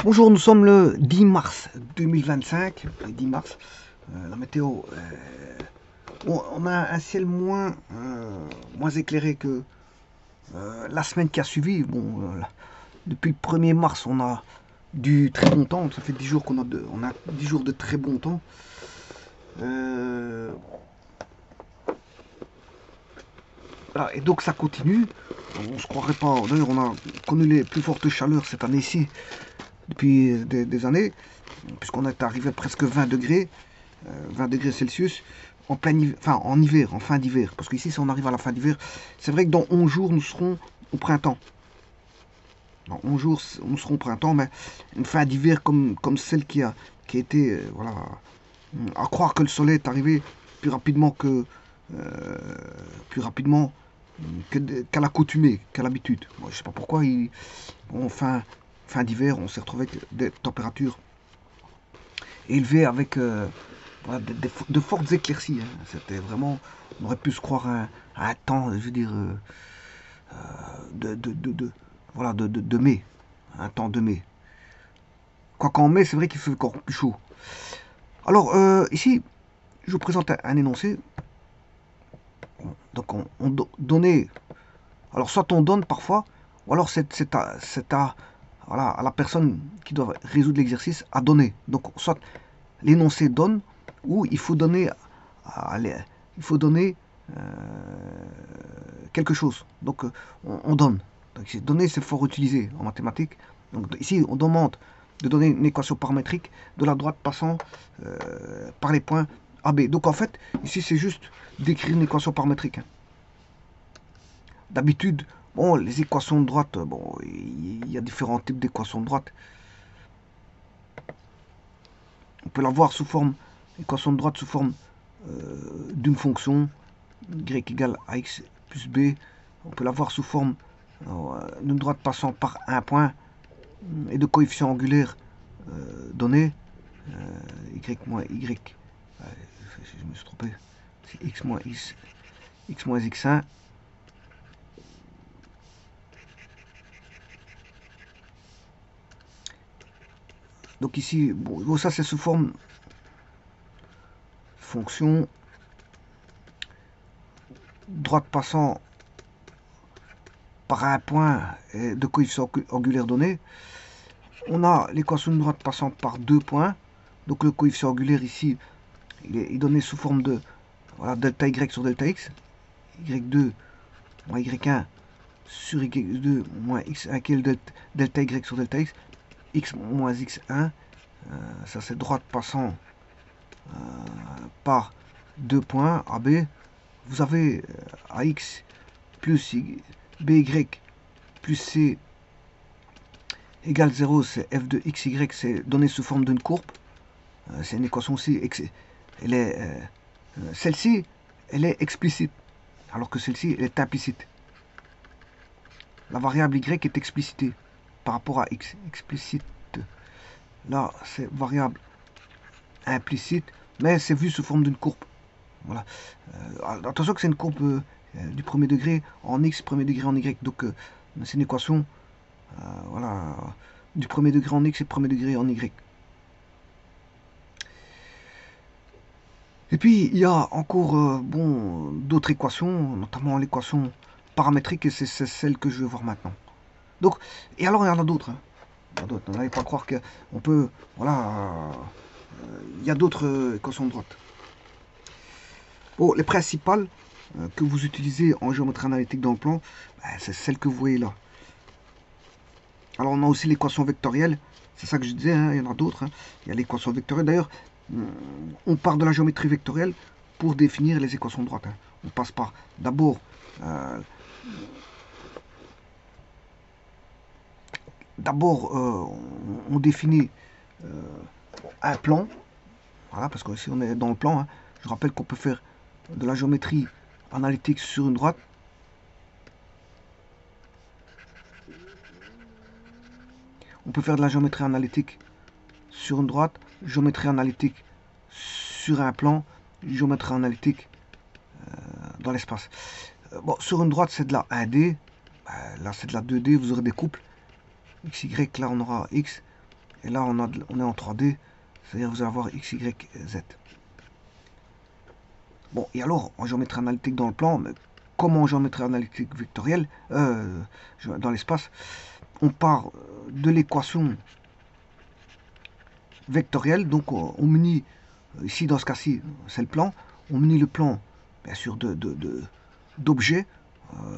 Bonjour, nous sommes le 10 mars 2025. Le 10 mars, la météo, on a un ciel moins éclairé que la semaine qui a suivi. Bon, depuis le 1er mars, on a du très bon temps. Ça fait 10 jours on a 10 jours de très bon temps. Voilà, et donc ça continue. On se croirait pas. D'ailleurs, on a connu les plus fortes chaleurs cette année-ci depuis des années, puisqu'on est arrivé à presque 20 degrés, 20 degrés Celsius, en hiver, en fin d'hiver. Parce qu'ici, si on arrive à la fin d'hiver, c'est vrai que dans 11 jours, nous serons au printemps. Dans 11 jours, nous serons au printemps, mais une fin d'hiver comme celle qui a été, voilà, à croire que le soleil est arrivé plus rapidement qu'à l'accoutumée, qu'à l'habitude. Moi, je sais pas pourquoi, fin d'hiver, on s'est retrouvé avec des températures élevées avec voilà, de fortes éclaircies. Hein. C'était vraiment, on aurait pu se croire à un temps, je veux dire, voilà, de mai, un temps de mai. Quoiqu'en mai, c'est vrai qu'il fait encore plus chaud. Alors, ici, je vous présente un énoncé. Donc, on donnait. Alors, soit on donne parfois, ou alors c'est voilà, à la personne qui doit résoudre l'exercice à donner. Donc, soit l'énoncé donne, ou il faut donner, quelque chose. Donc, on donne. Donc, donner, c'est fort utilisé en mathématiques. Donc, ici, on demande de donner une équation paramétrique de la droite passant par les points AB. Donc, en fait, ici, c'est juste d'écrire une équation paramétrique. Hein. D'habitude, bon, les équations de droite, bon, il y a différents types d'équations de droite. On peut l'avoir sous forme, équation de droite sous forme d'une fonction, y égale ax plus b. On peut l'avoir sous forme d'une droite passant par un point et de coefficients angulaires donnés, y moins y. Je me suis trompé. C'est x moins x1. Donc ici, bon, ça c'est sous forme fonction droite passant par un point de coefficient angulaire donné. On a l'équation de droite passant par deux points. Donc le coefficient angulaire ici, il est donné sous forme de voilà, delta y sur delta x. y2 moins y1 sur y2 moins x1 qui est le delta y sur delta x. X moins x1. Ça c'est droite passant par deux points AB. Vous avez AX plus BY plus C égale 0, c'est f de xy, c'est donné sous forme d'une courbe. C'est une équation aussi, celle-ci, elle est explicite, alors que celle-ci, elle est implicite. La variable y est explicitée par rapport à x, explicite. Là, c'est variable implicite, mais c'est vu sous forme d'une courbe. Voilà. Attention que c'est une courbe du premier degré en x, premier degré en y. Donc, c'est une équation voilà, du premier degré en x et premier degré en y. Et puis, il y a encore bon, d'autres équations, notamment l'équation paramétrique, et c'est celle que je vais voir maintenant. Donc, et alors, il y en a d'autres. Hein. Vous n'allez pas croire qu'on peut... Voilà, il y a d'autres équations de droite. Bon, les principales que vous utilisez en géométrie analytique dans le plan, c'est celle que vous voyez là. Alors, on a aussi l'équation vectorielle. C'est ça que je disais, hein, il y en a d'autres. Hein. Il y a l'équation vectorielle. D'ailleurs, on part de la géométrie vectorielle pour définir les équations de droite. Hein. On passe par d'abord on définit un plan. Voilà, parce que si on est dans le plan, hein, je rappelle qu'on peut faire de la géométrie analytique sur une droite. On peut faire de la géométrie analytique sur une droite, géométrie analytique sur un plan, géométrie analytique dans l'espace. Bon, sur une droite, c'est de la 1D. Là, c'est de la 2D. Vous aurez des couples. XY, là, on aura X. Et là, on est en 3D, c'est-à-dire vous allez avoir X, Y, Z. Bon, et alors, en géométrie analytique dans le plan, mais comment en géométrie analytique vectorielle, dans l'espace, on part de l'équation vectorielle, donc on munit, ici dans ce cas-ci, c'est le plan, on munit le plan, bien sûr, d'objets,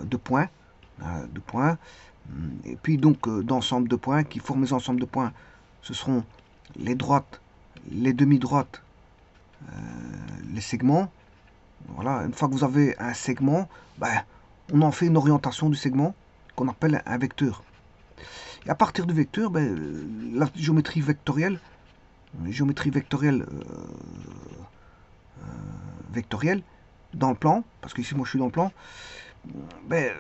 de points, et puis donc d'ensemble de points qui forment les ensembles de points. Ce seront les droites, les demi-droites, les segments. Voilà, une fois que vous avez un segment, ben, on en fait une orientation du segment qu'on appelle un vecteur. Et à partir du vecteur, ben, la géométrie vectorielle, vectorielle dans le plan, parce que ici moi je suis dans le plan, ben,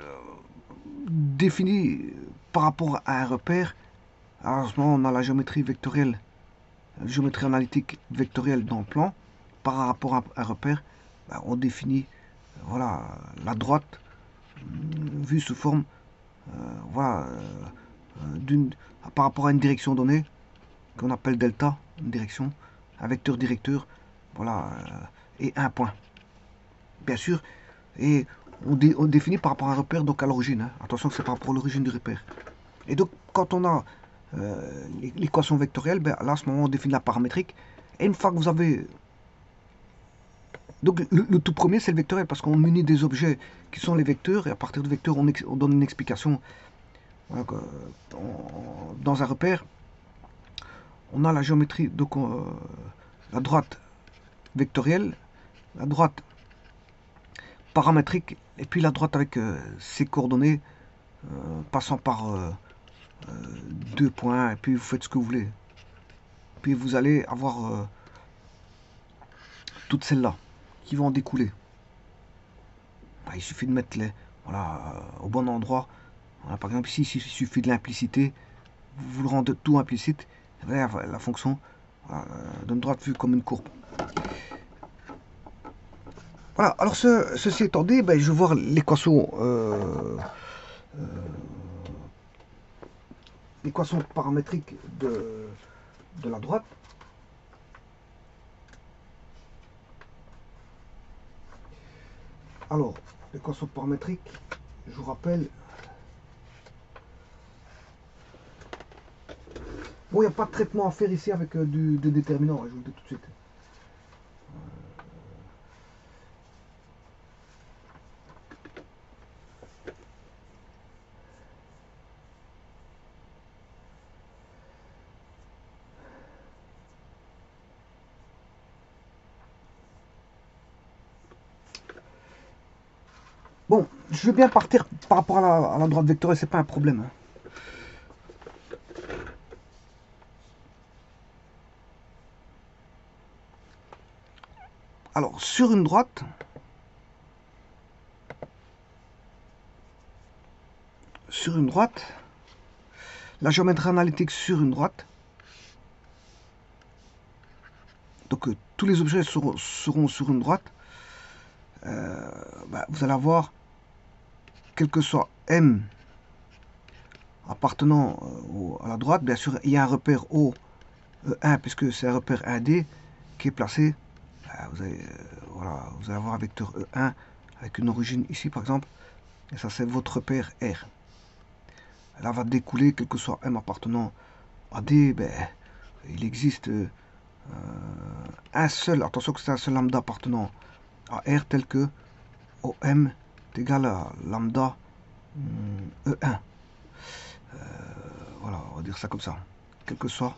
définie par rapport à un repère. Alors, en ce moment, on a la géométrie vectorielle, la géométrie analytique vectorielle dans le plan. Par rapport à un repère, ben, on définit voilà, la droite vue sous forme voilà, par rapport à une direction donnée qu'on appelle delta, une direction, un vecteur directeur, voilà, et un point. Bien sûr, et on définit par rapport à un repère, donc à l'origine. Hein. Attention que c'est par rapport à l'origine du repère. Et donc, quand on a l'équation vectorielle, ben, là, à ce moment, on définit la paramétrique. Et une fois que vous avez... Donc, le tout premier, c'est le vectoriel, parce qu'on munit des objets qui sont les vecteurs, et à partir du vecteur, on donne une explication. Voilà, dans un repère, on a la géométrie, donc la droite vectorielle, la droite paramétrique, et puis la droite avec ses coordonnées, passant par deux points, et puis vous faites ce que vous voulez. Puis vous allez avoir toutes celles-là qui vont en découler. Bah, il suffit de mettre les voilà, au bon endroit. Voilà, par exemple ici, il suffit de l'implicité. Vous le rendez tout implicite. La fonction voilà, d'une droite vue comme une courbe. Voilà, alors ceci étant dit, ben, je vais voir l'équation paramétrique de la droite. Alors, l'équation paramétrique, je vous rappelle. Bon, il n'y a pas de traitement à faire ici avec du déterminant, je vous le dis tout de suite. Bon, je veux bien partir par rapport à la droite vectorielle, c'est pas un problème. Hein. Alors, sur une droite, la géométrie analytique sur une droite, donc tous les objets seront sur une droite, bah, vous allez avoir, quel que soit M appartenant à la droite, bien sûr, il y a un repère O1, puisque c'est un repère 1D qui est placé. Vous allez avoir un vecteur E1 avec une origine ici, par exemple. Et ça, c'est votre repère R. Là va découler, quel que soit M appartenant à D, ben, il existe un seul, attention que c'est un seul lambda appartenant à R, tel que OM est égal à lambda E1. Voilà, on va dire ça comme ça. Quel que soit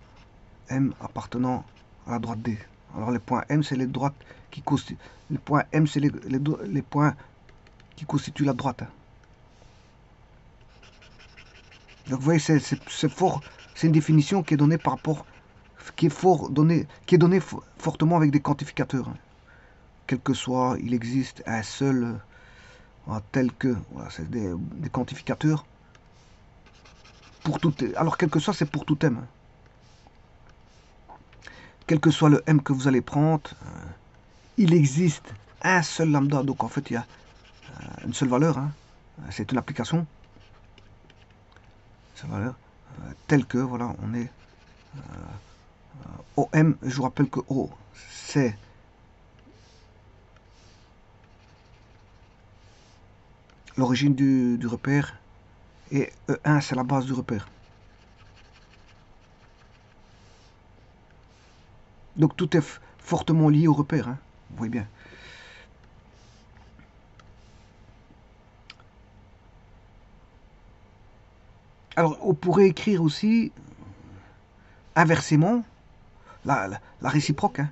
M appartenant à la droite D. Alors les points M, c'est les droites qui constituent. Les points M, c'est les points qui constituent la droite. Donc vous voyez, c'est fort. C'est une définition qui est donnée par rapport, qui est donnée fortement avec des quantificateurs. Quel que soit, il existe un seul, tel que, voilà, c'est des quantificateurs. Pour tout, alors quel que soit, c'est pour tout M. Quel que soit le M que vous allez prendre, il existe un seul lambda. Donc en fait, il y a une seule valeur. Hein. C'est une application. Cette valeur, telle que, voilà, on est OM, je vous rappelle que O, c'est l'origine du repère, et E1, c'est la base du repère. Donc tout est fortement lié au repère, hein, vous voyez bien. Alors on pourrait écrire aussi inversement la réciproque, hein.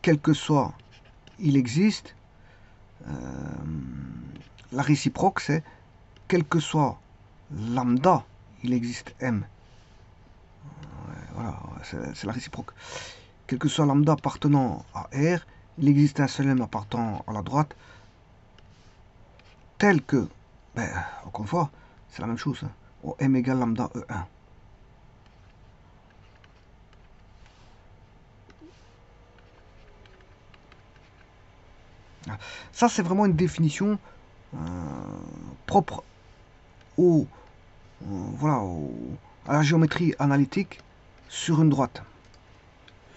Quel que soit il existe, la réciproque c'est quel que soit lambda, il existe M. Voilà, c'est la réciproque. Quel que soit lambda appartenant à R, il existe un seul M appartenant à la droite, tel que, ben, encore une fois, c'est la même chose, hein. M égale lambda E1. Ça, c'est vraiment une définition propre au, voilà, à la géométrie analytique sur une droite.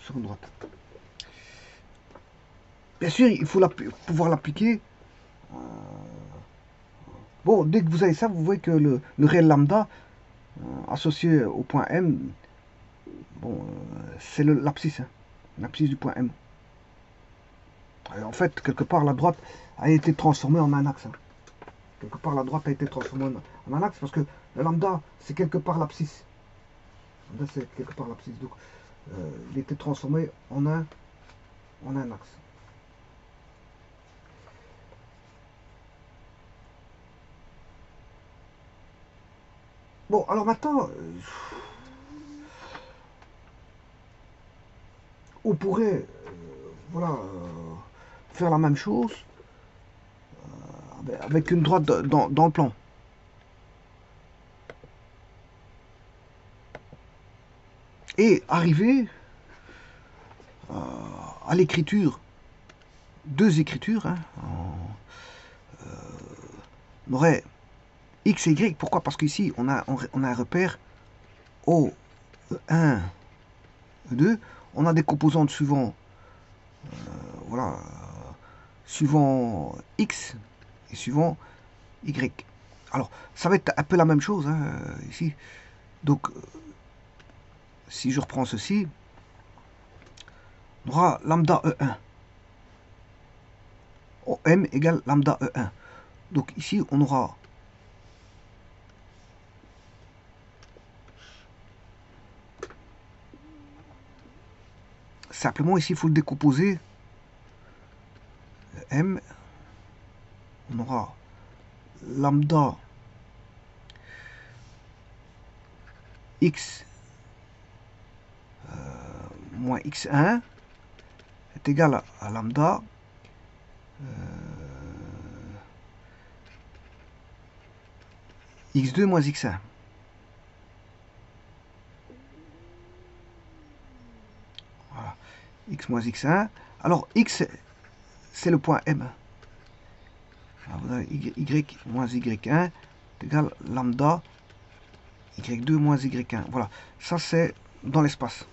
Sur une droite. Bien sûr, il faut pouvoir l'appliquer. Bon, dès que vous avez ça, vous voyez que le réel lambda associé au point M, bon, c'est l'abscisse, hein, l'abscisse du point M. Et en fait, quelque part, la droite a été transformée en un axe. Hein. Quelque part, la droite a été transformée en un axe parce que le lambda, c'est quelque part l'abscisse. Lambda, c'est quelque part l'abscisse. Donc, il a été transformé en un axe. Bon, alors maintenant, on pourrait voilà, faire la même chose avec une droite dans le plan. Et arriver à l'écriture, deux écritures, hein, on aurait X et Y. Pourquoi? Parce qu'ici, on a un repère O1, E2. On a des composantes suivant, voilà, suivant X et suivant Y. Alors, ça va être un peu la même chose, hein, ici. Donc, si je reprends ceci, on aura lambda E1. OM égale lambda E1. Donc ici, on aura simplement, ici, il faut le décomposer. M, on aura lambda X moins X1 est égal à lambda X2 moins X1. Voilà. X moins X1. Alors, X, c'est le point M. Alors, vous avez Y moins Y1 est égal à lambda Y2 moins Y1. Voilà. Ça, c'est dans l'espace.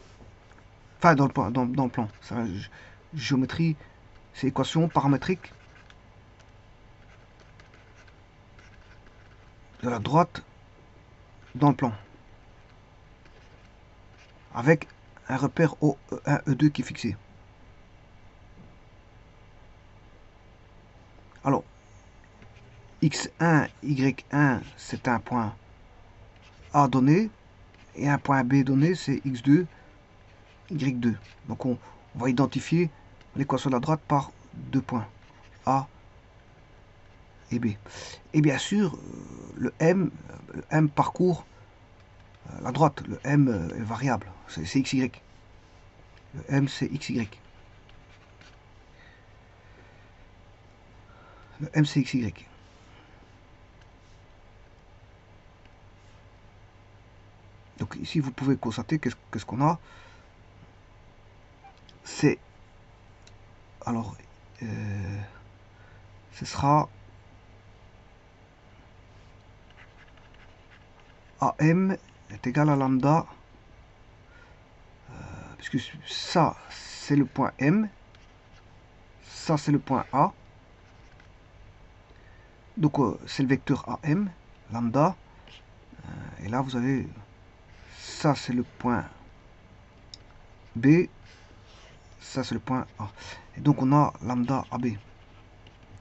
Enfin, dans le plan. Ça, géométrie, c'est équation paramétrique de la droite dans le plan. Avec un repère O1, E2 qui est fixé. Alors, X1, Y1, c'est un point A donné, et un point B donné, c'est X2, Y2. Donc on va identifier l'équation de la droite par deux points, A et B. Et bien sûr, le M parcourt la droite. Le M est variable, c'est XY. Le M, c'est XY. Le M, c'est XY. Donc ici, vous pouvez constater qu'est-ce qu'on a. C'est... Alors, ce sera AM est égal à lambda puisque ça c'est le point M, ça c'est le point A, donc c'est le vecteur AM, lambda, et là vous avez, ça c'est le point B, ça c'est le point A, et donc on a lambda AB,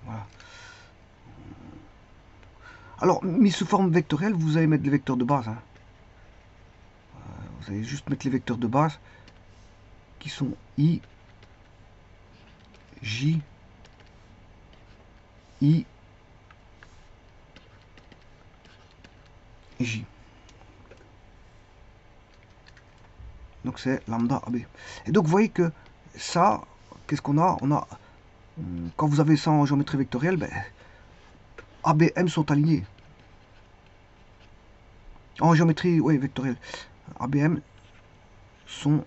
voilà. Alors, mis sous forme vectorielle, vous allez mettre les vecteurs de base, hein. Vous allez juste mettre les vecteurs de base, qui sont I, J, I, et J. Donc c'est lambda AB. Et donc vous voyez que ça, qu'est-ce qu'on a? On a, quand vous avez ça en géométrie vectorielle, ben, ABM sont alignés. En géométrie, oui, vectorielle. ABM sont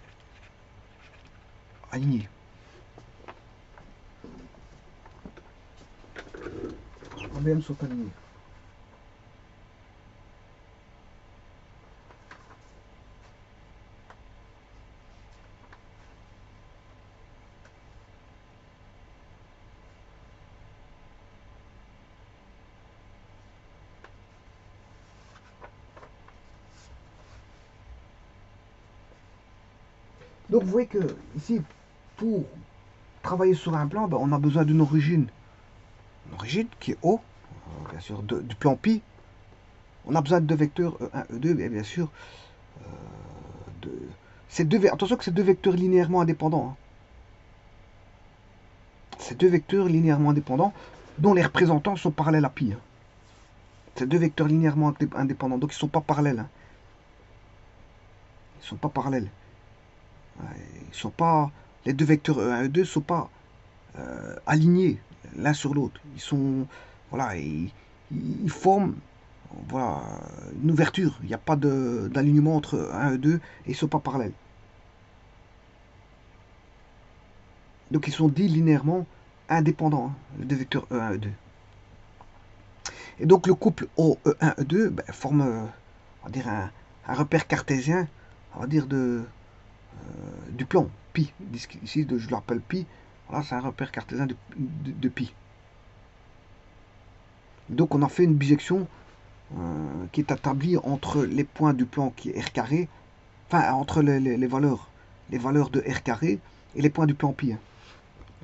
alignés. ABM sont alignés. Donc vous voyez que ici, pour travailler sur un plan, ben, on a besoin d'une origine. Une origine qui est O, bien sûr, du plan pi. On a besoin de deux vecteurs E1, E2, et bien sûr, attention que c'est deux vecteurs linéairement indépendants, hein. C'est deux vecteurs linéairement indépendants dont les représentants sont parallèles à pi, hein. C'est deux vecteurs linéairement indépendants, donc ils ne sont pas parallèles, hein. Ils ne sont pas parallèles. Ils sont pas, les deux vecteurs E1 et E2 ne sont pas alignés l'un sur l'autre. Ils sont, voilà, ils forment, voilà, une ouverture. Il n'y a pas d'alignement entre 1 et 2 et ils ne sont pas parallèles. Donc ils sont dits linéairement indépendants, hein, les deux vecteurs E1 et E2. Et donc le couple OE1 E2 ben, forme, on va dire, un repère cartésien, on va dire, du plan, pi. Ici, je l'appelle pi. Voilà, c'est un repère cartésien de pi. Donc on a fait une bijection qui est établie entre les points du plan qui est R carré, enfin entre les valeurs de R carré et les points du plan pi. Donc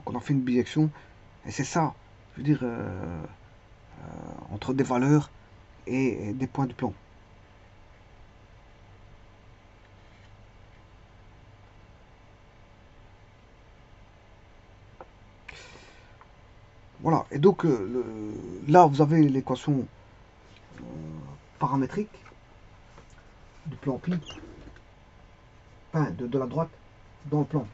on a fait une bijection, et c'est ça, je veux dire, entre des valeurs et des points du plan. Voilà, et donc là vous avez l'équation paramétrique du plan pi, enfin de la droite dans le plan.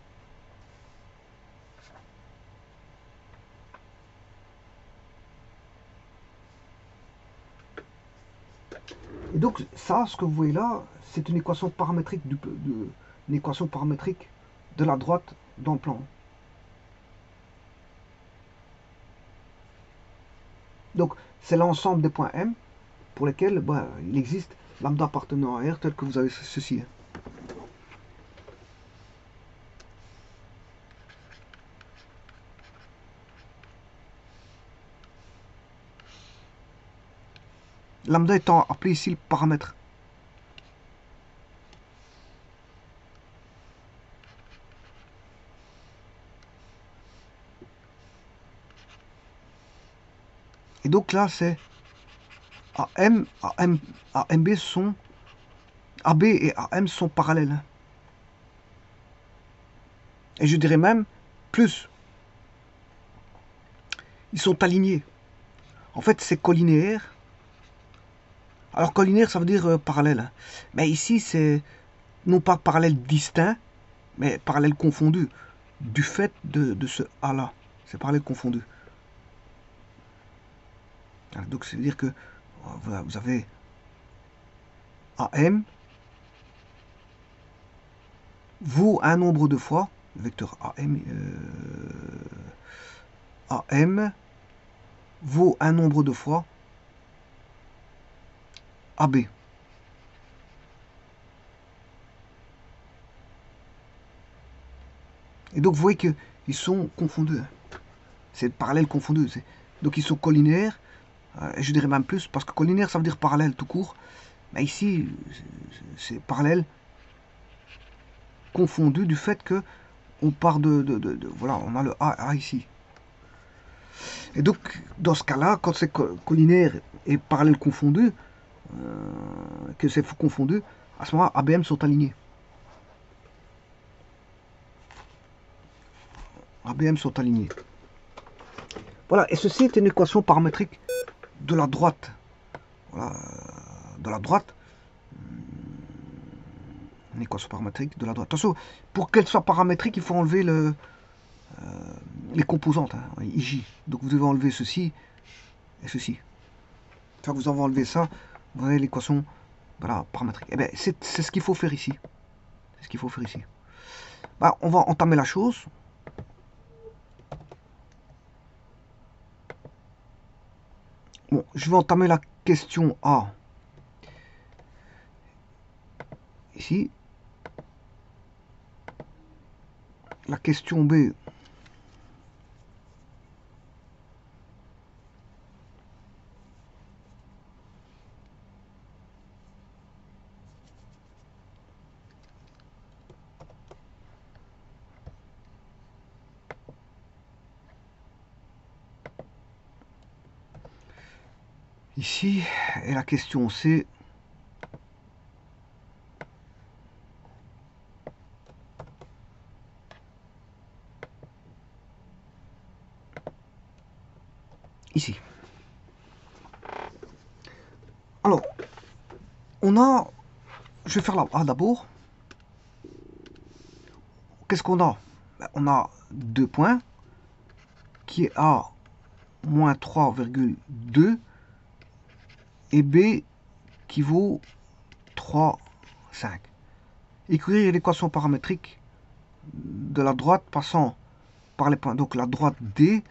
Et donc ça, ce que vous voyez là, c'est une équation paramétrique une équation paramétrique de la droite dans le plan. Donc c'est l'ensemble des points M pour lesquels il existe lambda appartenant à R tel que vous avez ceci. Lambda étant appelé ici le paramètre. Et donc là c'est AMB sont AB et AM sont parallèles. Et je dirais même plus. Ils sont alignés. En fait c'est collinéaire. Alors collinéaire ça veut dire parallèle. Mais ici c'est non pas parallèle distinct, mais parallèle confondu. Du fait de ce A là. C'est parallèle confondu. Donc c'est à dire que vous avez AM vaut un nombre de fois, le vecteur AM vaut un nombre de fois AB. Et donc vous voyez qu'ils sont confondus. C'est parallèle confondu. Donc ils sont collinaires. Je dirais même plus, parce que collinaire ça veut dire parallèle tout court. Mais ici, c'est parallèle confondu du fait que on part voilà, on a le A ici. Et donc, dans ce cas-là, quand c'est collinaire et parallèle confondu, que c'est confondu, à ce moment-là, ABM sont alignés. ABM sont alignés. Voilà, et ceci est une équation paramétrique de la droite. Voilà, de la droite. Une équation paramétrique de la droite. Attention, pour qu'elle soit paramétrique, il faut enlever les composantes, hein, IJ. Donc vous devez enlever ceci et ceci. Une fois que vous avez enlevé ça, vous avez l'équation voilà, paramétrique. Et bien, c'est ce qu'il faut faire ici. C'est ce qu'il faut faire ici. Bah, on va entamer la chose. Bon, je vais entamer la question A. Ici. La question B. Ici, et la question C. Ici. Alors, on a... Je vais faire la A d'abord. Qu'est-ce qu'on a? On a 2 points, qui est A moins 3,2 et B qui vaut 3,5. Écrire l'équation paramétrique de la droite passant par les points. Donc la droite D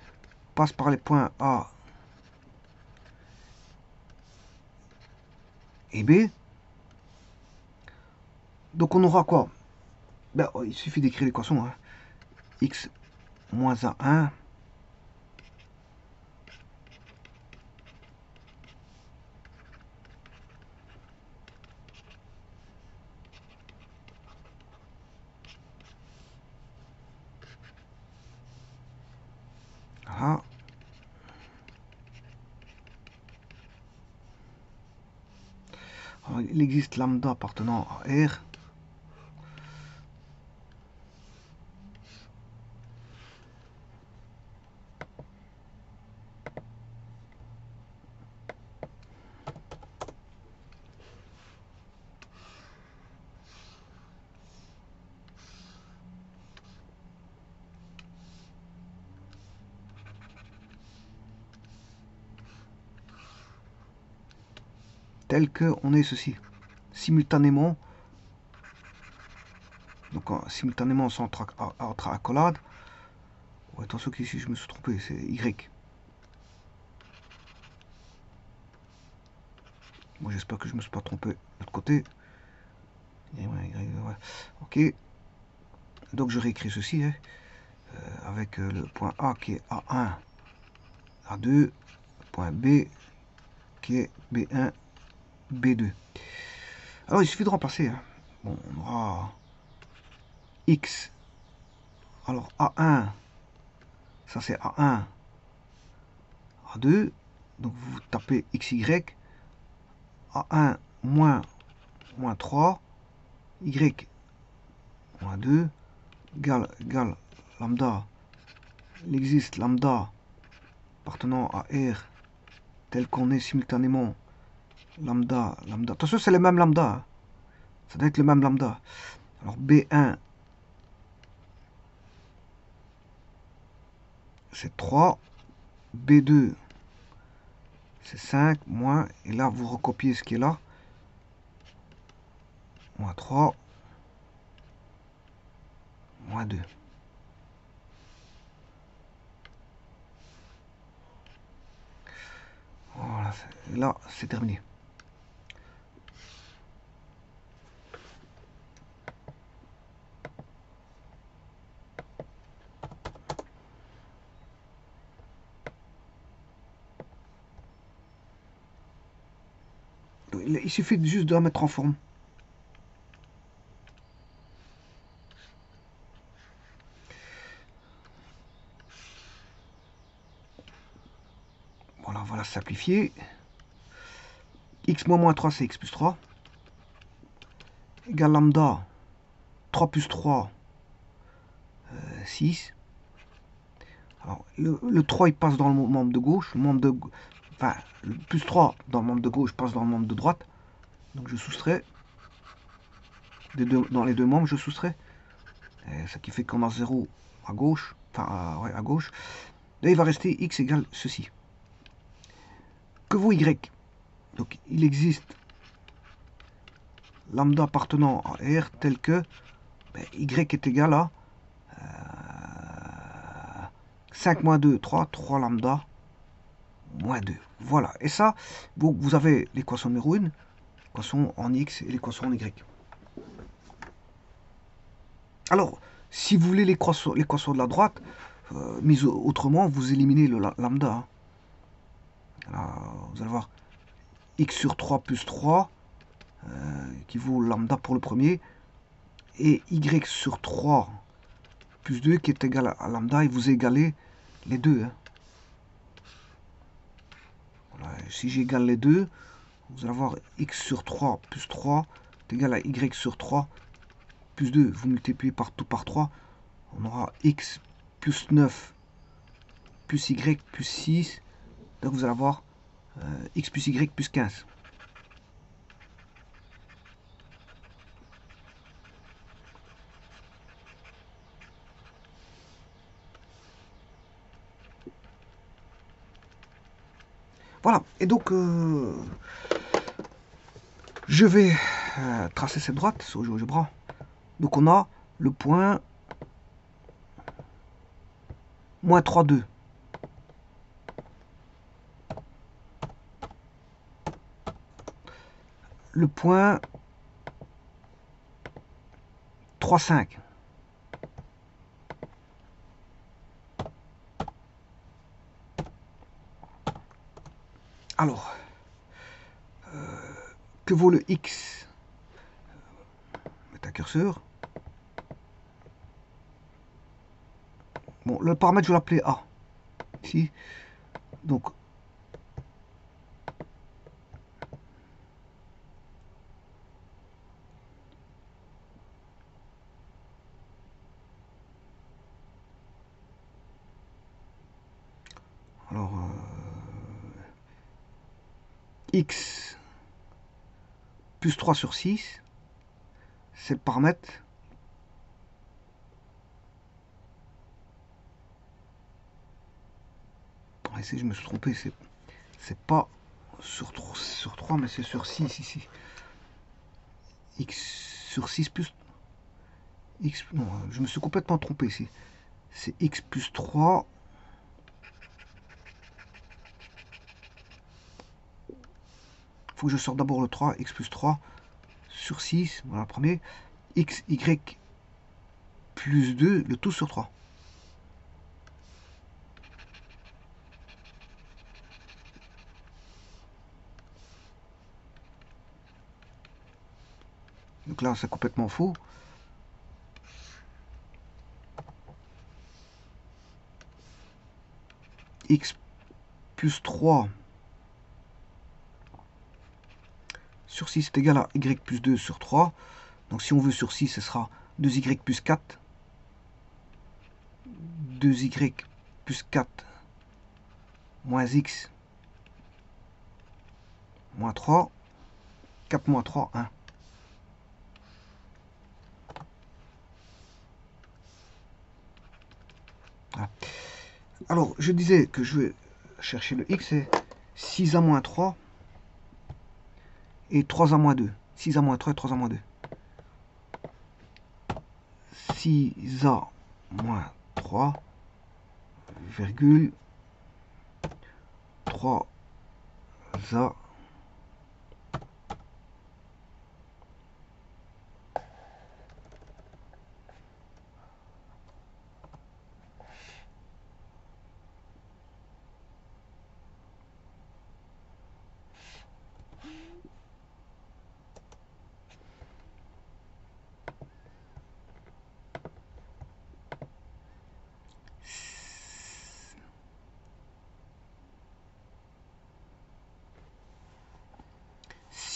passe par les points A et B. Donc on aura quoi? Ben, il suffit d'écrire l'équation. Hein. X moins A1 voilà. Alors, il existe lambda appartenant à R. Tel que on est ceci. Simultanément. Donc simultanément sans entre accolade. Oh, attention qu'ici je me suis trompé, c'est Y. Moi j'espère que je me suis pas trompé de l'autre côté. Ok. Donc je réécris ceci hein, avec le point A qui est A1, A2, point B qui est B1, B2. Alors il suffit de remplacer. Hein. Bon, on aura X. Alors A1, ça c'est A1, A2. Donc vous tapez XY. A1 moins 3. Y moins 2 égale lambda. Il existe lambda appartenant à R tel qu'on est simultanément lambda. Attention, c'est le même lambda. Hein. Ça doit être le même lambda. Alors B1, c'est 3. B2, c'est 5. Moins. Et là, vous recopiez ce qui est là. Moins 3. Moins 2. Voilà. Là, c'est terminé. il suffit juste de la mettre en forme. Voilà, voilà, simplifier. X moins moins 3, c'est X plus 3. Égale lambda, 3 plus 3, 6. Alors, le 3, il passe dans le membre de gauche. Enfin, le plus 3 dans le membre de gauche passe dans le membre de droite. Donc, je soustrais. Dans les deux membres, je soustrais. Ce qui fait qu'on a 0 à gauche. Enfin, ouais, à gauche. Là, il va rester x égale ceci. Que vaut y? Donc, il existe lambda appartenant à R tel que y est égal à 5 moins 2, 3 lambda moins 2. Voilà. Et ça, vous avez l'équation numéro 1, l'équation en x et l'équation en y. Alors, si vous voulez l'équation de la droite, mise autrement, vous éliminez le lambda. Hein. Alors, vous allez voir x sur 3 plus 3, qui vaut lambda pour le premier, et y sur 3 plus 2 qui est égal à lambda, et vous égalez les deux. Hein. Voilà, si j'égale les deux, vous allez avoir x sur 3 plus 3 est égal à y sur 3 plus 2. Vous multipliez partout par 3, on aura x plus 9 plus y plus 6. Donc vous allez avoir x plus y plus 15. Voilà, et donc je vais tracer cette droite sur le GeoGebra. Donc on a le point moins 3, 2. Le point 3, 5. Alors, que vaut le x? Mettre un curseur. Bon, le paramètre, je vais l'appeler A. Ici. Donc, alors, x plus 3 sur 6, c'est le paramètre. Ici, je me suis trompé, c'est pas sur 3, mais c'est sur 6 ici. X sur 6 plus... X, non, je me suis complètement trompé ici. C'est x plus 3. Il faut que je sorte d'abord le 3, x plus 3 sur 6, voilà le premier. X, y plus 2, le tout sur 3. Donc là, c'est complètement faux. X plus 3 sur 6 est égal à y plus 2 sur 3. Donc si on veut sur 6, ce sera 2y plus 4. 2y plus 4 moins x moins 3. 4 moins 3, 1. Voilà. Alors, je disais que je vais chercher le x, c'est 6a moins 3 et 3a moins 2. 6a moins 3 et 3a moins 2. 6a moins 3, virgule, 3a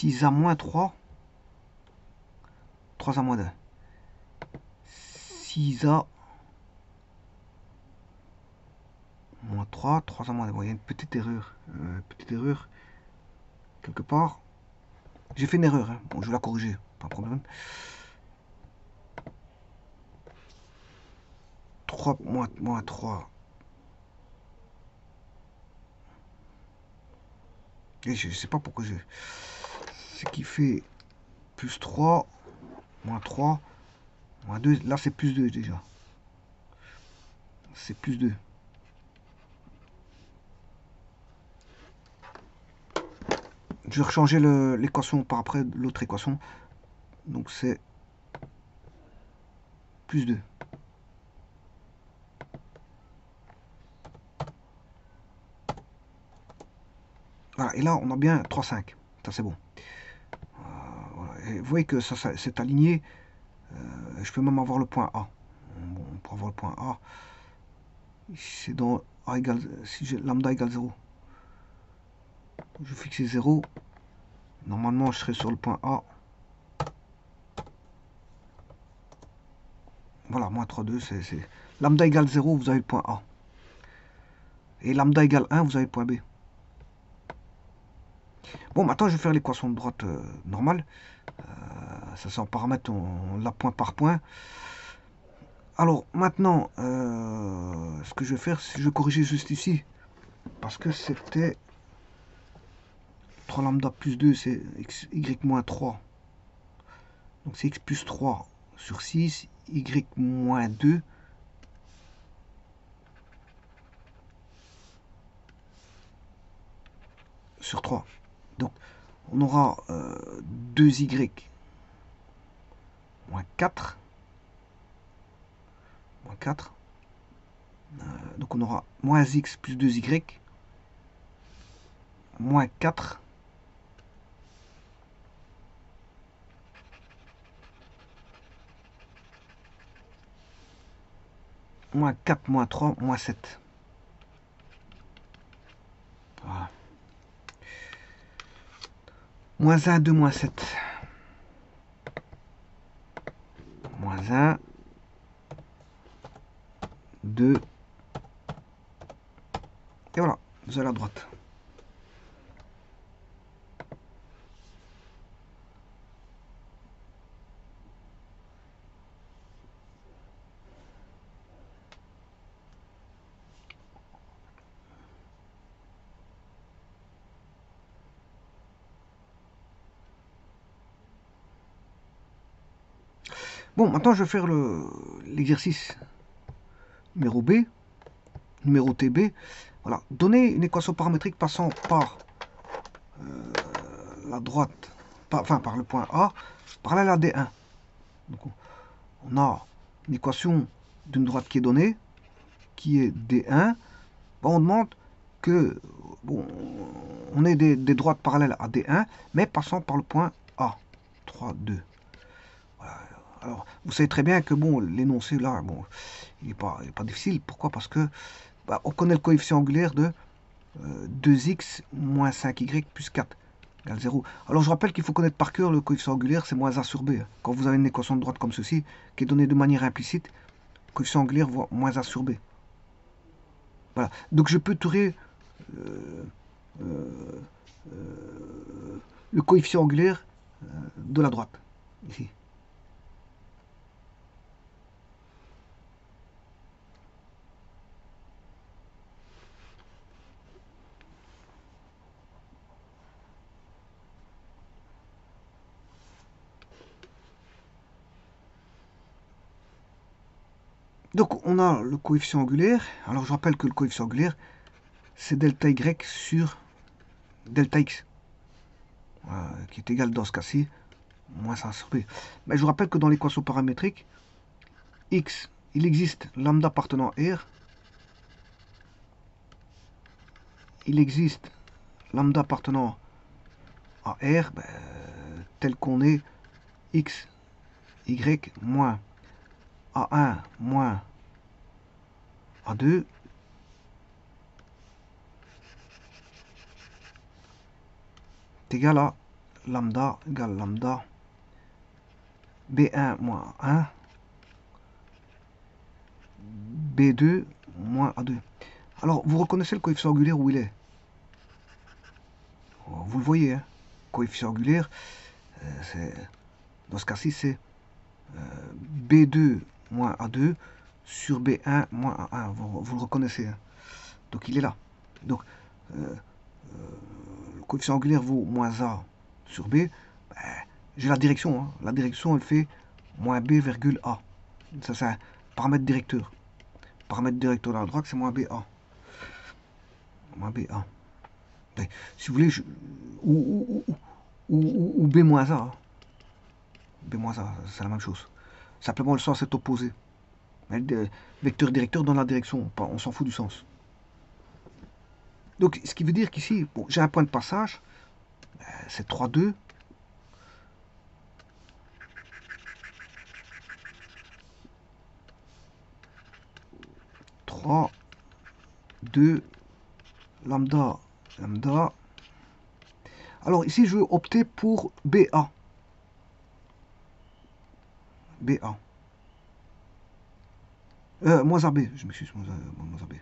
6A moins 3. 3A moins 2. 6A moins 3. 3A moins 2. Bon, il y a une petite erreur. Quelque part. J'ai fait une erreur. Hein. Bon, je vais la corriger. Pas de problème. 3 moins 3. Et je sais pas pourquoi j'ai. Ce qui fait plus 3, moins 3, moins 2. Là, c'est plus 2 déjà. C'est plus 2. Je vais rechanger l'équation par après l'autre équation. Donc c'est plus 2. Voilà, et là on a bien 3, 5. Ça c'est bon. Voilà. Et vous voyez que ça c'est aligné. Je peux même avoir le point A. Bon, pour avoir le point A, c'est dans A égale, si j'ai lambda égale 0. Je fixe 0. Normalement je serai sur le point A. Voilà, moins 3, 2, c'est lambda égale 0, vous avez le point A. Et lambda égale 1, vous avez le point B. Bon, maintenant je vais faire l'équation de droite normale. Ça c'est en paramètre, on l'a point par point. Alors maintenant, ce que je vais faire, c'est que je vais corriger juste ici. Parce que c'était 3 lambda plus 2, c'est y moins 3. Donc c'est x plus 3 sur 6, y moins 2. Sur 3. Donc on aura 2y moins 4. Moins 4. Donc on aura moins x plus 2y moins 4 moins 4 moins 3 moins 7. Voilà. Moins 1, 2, moins 7. Moins 1, 2. Et voilà, vous allez à droite. Bon, maintenant je vais faire l'exercice numéro B, numéro TB. Voilà, donner une équation paramétrique passant par la droite, enfin par le point A, parallèle à D1. Donc on a une équation d'une droite qui est donnée, qui est D1. Bon, on demande que bon, on ait des droites parallèles à D1, mais passant par le point A. 3, 2. Voilà. Alors, vous savez très bien que bon, l'énoncé là, bon, il n'est pas difficile. Pourquoi? Parce que bah, on connaît le coefficient angulaire de 2x moins 5y plus 4 égale 0. Alors je rappelle qu'il faut connaître par cœur le coefficient angulaire, c'est moins a sur b. Quand vous avez une équation de droite comme ceci, qui est donnée de manière implicite, le coefficient angulaire vaut moins a sur b. Voilà. Donc je peux tourer le coefficient angulaire de la droite, ici. Donc on a le coefficient angulaire. Alors je rappelle que le coefficient angulaire, c'est delta y sur delta x, qui est égal dans ce cas-ci, moins 1 sur b. Mais je vous rappelle que dans l'équation paramétrique, x, il existe lambda appartenant à R, il existe lambda appartenant à R, ben, tel qu'on est x, y, moins A1, moins A2, est égal à lambda égale lambda B1 moins A1, B2 moins A2. Alors, vous reconnaissez le coefficient angulaire où il est? Vous le voyez, hein? Coefficient angulaire, dans ce cas-ci, c'est B2 moins A2 sur B1 moins A1. Vous le reconnaissez, hein? Donc, il est là. Donc, le coefficient angulaire vaut moins A sur B. J'ai la direction. Hein. La direction, elle fait moins B virgule A. Ça, c'est un paramètre directeur. Paramètre directeur de la droite, c'est moins BA. Moins BA. Et, si vous voulez, ou B moins A. B moins A, c'est la même chose. Simplement, le sens est opposé. Mais le vecteur directeur dans la direction, on s'en fout du sens. Donc, ce qui veut dire qu'ici, bon, j'ai un point de passage, c'est 3, 2. 3, 2, lambda, lambda. Alors ici, je vais opter pour BA. BA. Moins AB, je m'excuse, moins AB.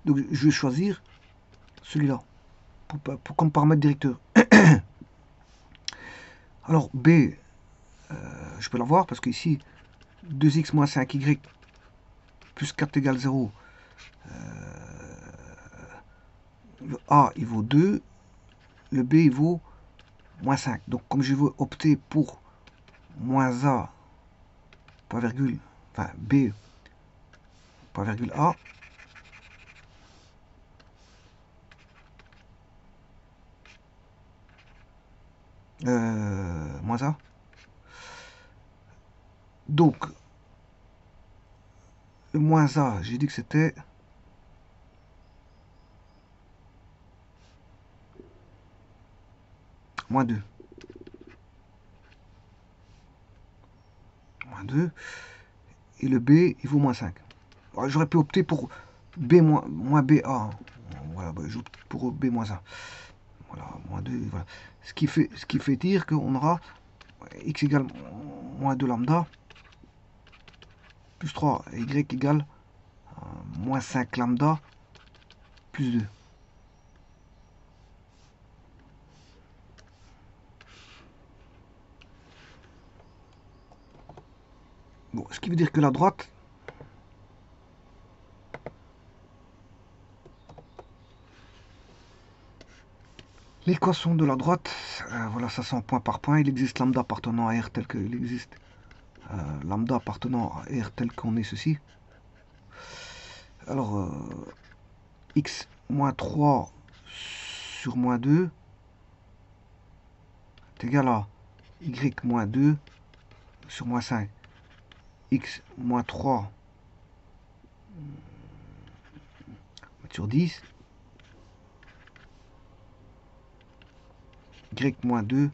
Donc je vais choisir celui-là comme paramètre directeur. Alors B, je peux l'avoir parce qu'ici, 2x moins 5y plus 4 égale 0. Le A, il vaut 2. Le B, il vaut moins 5. Donc comme je veux opter pour moins A, point virgule, enfin B, point virgule A, moins A. Donc, le moins A, j'ai dit que c'était moins 2. Moins 2. Et le B, il vaut moins 5. J'aurais pu opter pour B moins BA. Voilà, bah, j'opte pour B moins 1. Voilà, moins 2. Voilà. Ce qui fait dire qu'on aura x égale moins 2 lambda plus 3 et y égale moins 5 lambda plus 2. Bon, ce qui veut dire que la droite, l'équation de la droite, voilà, ça c'est en point par point. Il existe lambda appartenant à R tel qu'il existe. Lambda appartenant à R tel qu'on est ceci. Alors, x moins 3 sur moins 2 est égal à y moins 2 sur moins 5. X moins 3 sur 10. Y moins 2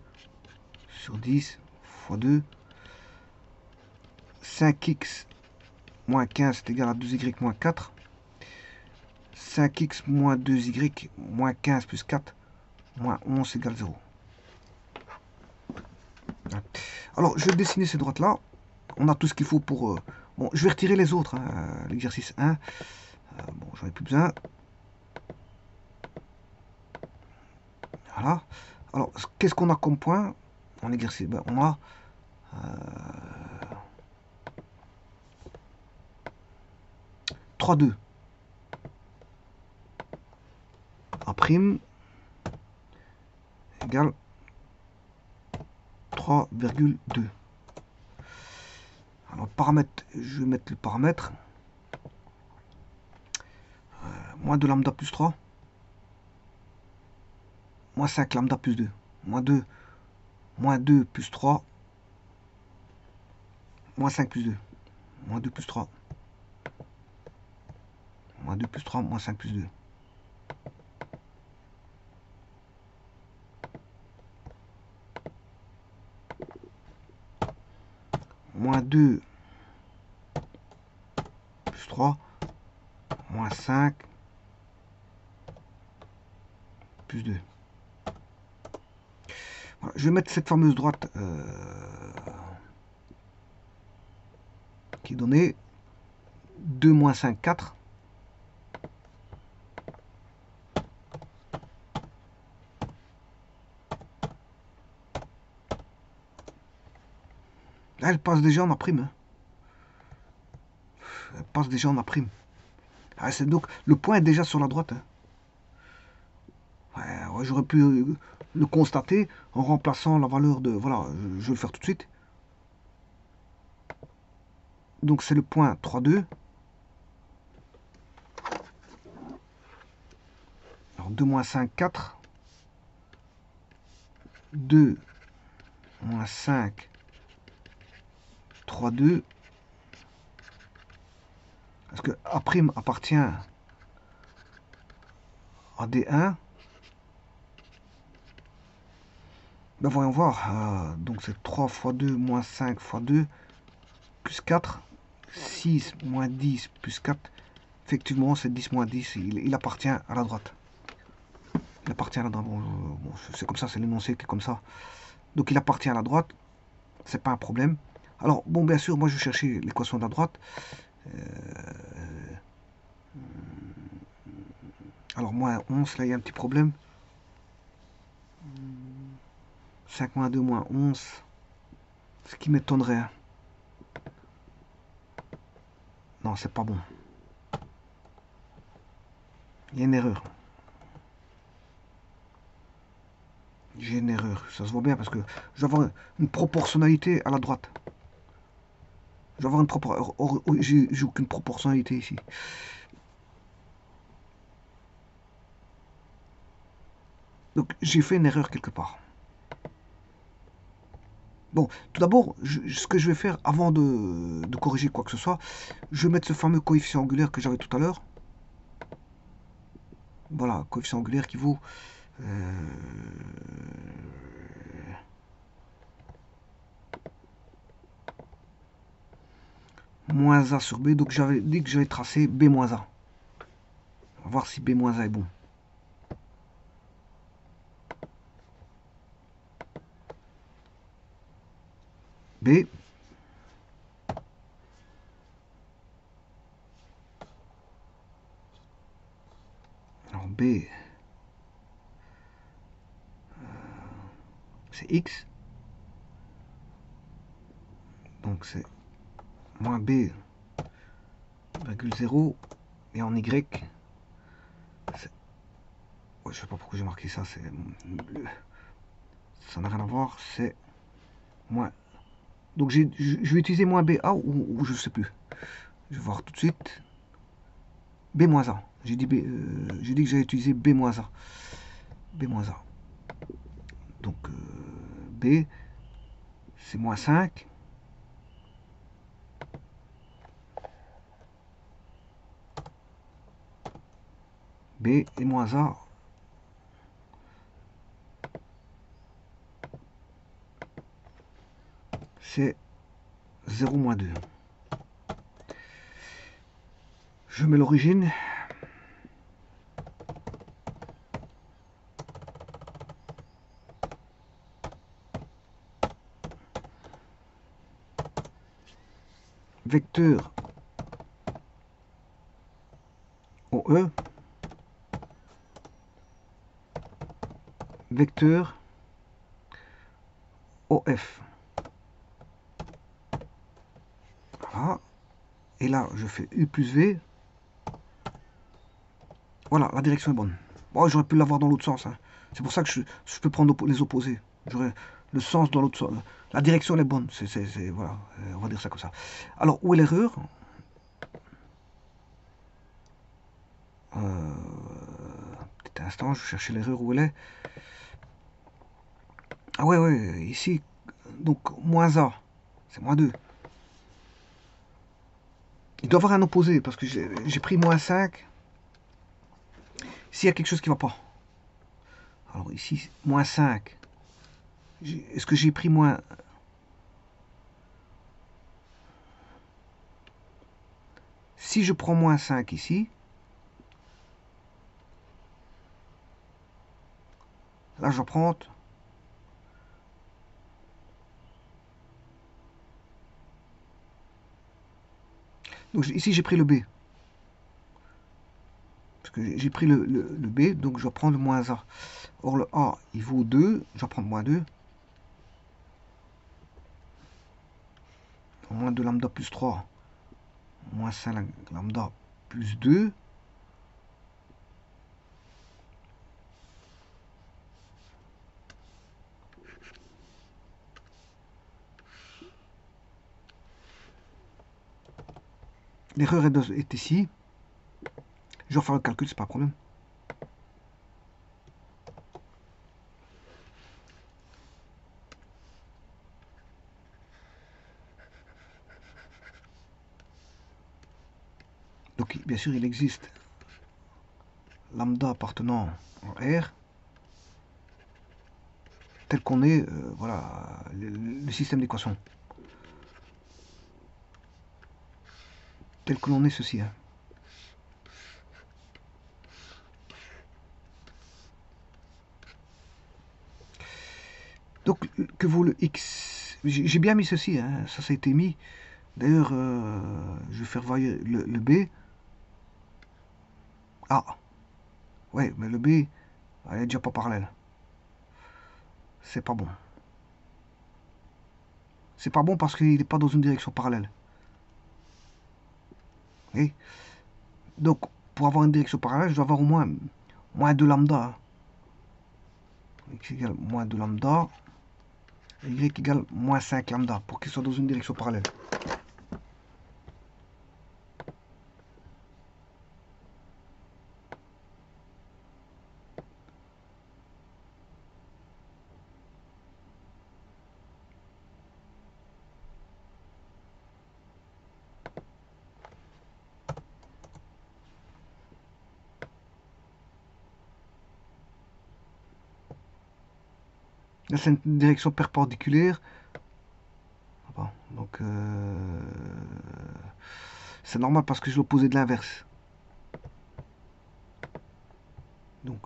sur 10 fois 2. 5x moins 15 est égal à 2y moins 4. 5x moins 2y moins 15 plus 4 moins 11 égale 0. Alors, je vais dessiner ces droites-là. On a tout ce qu'il faut pour... bon, je vais retirer les autres. Hein, l'exercice 1. Bon, j'en ai plus besoin. Voilà. Alors, qu'est-ce qu'on a comme point en exercice? Ben, on a... 3, 2. A' égale 3,2. Alors, paramètre, je vais mettre le paramètre. Moins 2 lambda plus 3. Moins 5 lambda plus 2. Moins 2 plus 3. Moins 5 plus 2. Moins 2 plus 3. Moins 2 plus 3, moins 5 plus 2. Moins 2 plus 3, moins 5 plus 2. Voilà, je vais mettre cette fameuse droite qui est donnée 2 moins 5, 4. Là, elle passe déjà en prime. Hein. Elle passe déjà en prime. Ah, donc, le point est déjà sur la droite. Hein. Ouais, j'aurais pu le constater en remplaçant la valeur de... Voilà, je vais le faire tout de suite. Donc, c'est le point 3, 2. Alors, 2 moins 5, 4. 2 moins 5, 3, 2. Parce que A' appartient à D1. Ben voyons voir. Donc c'est 3 fois 2 moins 5 fois 2 plus 4. 6 moins 10 plus 4. Effectivement, c'est 10 moins 10. Il appartient à la droite. Il appartient à la droite. Bon, c'est comme ça, c'est l'énoncé qui est comme ça. Donc il appartient à la droite. C'est pas un problème. Alors, bon, bien sûr, moi je vais chercher l'équation de la droite. Alors, moins 11, là il y a un petit problème. 5 moins 2 moins 11. Ce qui m'étonnerait. Non, c'est pas bon. Il y a une erreur. J'ai une erreur. Ça se voit bien parce que je vais avoir une proportionnalité à la droite. Je vais avoir une proportionnalité. J'ai aucune proportionnalité ici. Donc j'ai fait une erreur quelque part. Bon, tout d'abord, ce que je vais faire avant de corriger quoi que ce soit, je vais mettre ce fameux coefficient angulaire que j'avais tout à l'heure. Voilà, coefficient angulaire qui vaut moins A sur B. Donc j'avais dit que j'allais tracer B moins A. On va voir si B moins A est bon. B. Alors B, c'est X. Donc c'est moins B, virgule 0. Et en Y, je sais pas pourquoi j'ai marqué ça, ça n'a rien à voir, c'est moins. Donc je vais utiliser moins BA ou je sais plus. Je vais voir tout de suite. B moins A. J'ai dit que j'allais utiliser B moins A. B moins A. Donc B, c'est moins 5. B et moins A. C'est 0 moins 2. Je mets l'origine. Vecteur OE. Vecteur OF. Voilà. Et là, je fais U plus V. Voilà, la direction est bonne. Bon, j'aurais pu l'avoir dans l'autre sens. Hein. C'est pour ça que je peux prendre les opposés. J'aurais le sens dans l'autre sens. La direction elle est bonne. Voilà, on va dire ça comme ça. Alors, où est l'erreur? Petit instant, je vais chercher l'erreur où elle est. Ah ouais, ouais, ici, donc moins A, c'est moins 2. Il doit y avoir un opposé, parce que j'ai pris moins 5. S'il y a quelque chose qui ne va pas. Alors ici, moins 5. Est-ce que j'ai pris moins... Si je prends moins 5 ici, là je vais prendre Donc ici j'ai pris le B. Parce que j'ai pris le B, donc je vais prendre le moins A. Or le A, il vaut 2, je vais prendre moins 2. Moins 2 lambda plus 3. Moins 5 lambda plus 2. L'erreur est ici. Je vais refaire le calcul, c'est pas un problème. Donc bien sûr il existe lambda appartenant en R tel qu'on est, voilà, le système d'équation. Tel que l'on est ceci. Hein. Donc que vaut le X? J'ai bien mis ceci, hein. Ça a été mis. D'ailleurs, je vais faire voir le B. Ah, ouais, mais le B, elle est déjà pas parallèle. C'est pas bon. C'est pas bon parce qu'il n'est pas dans une direction parallèle. Okay. Donc, pour avoir une direction parallèle, je dois avoir au moins 2 lambda. X égale moins 2 lambda. Y égale moins 5 lambda pour qu'il soit dans une direction parallèle. Là, c'est une direction perpendiculaire. Donc, c'est normal parce que je l'opposé de l'inverse. Donc,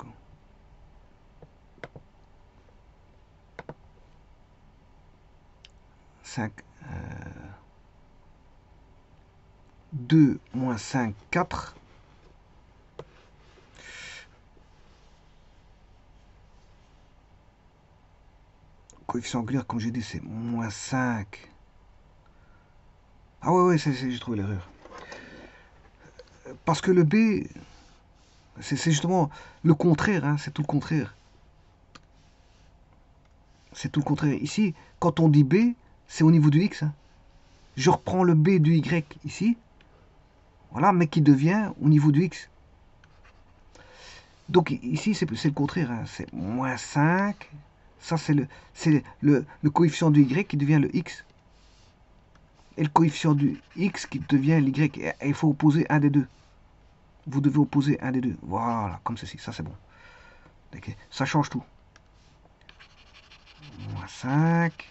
5, 2 moins 5, 4. Coefficient angulaire, comme j'ai dit, c'est moins 5. Ah ouais, j'ai trouvé l'erreur. Parce que le B, c'est justement le contraire, hein, c'est tout le contraire. C'est tout le contraire. Ici, quand on dit B, c'est au niveau du X. Hein. Je reprends le B du Y ici, voilà, mais qui devient au niveau du X. Donc ici, c'est le contraire, hein. C'est moins 5. Ça, c'est le coefficient du Y qui devient le X. Et le coefficient du X qui devient l'Y. Et il faut opposer un des deux. Vous devez opposer un des deux. Voilà, comme ceci. Ça, c'est bon. Okay. Ça change tout. Moins 5.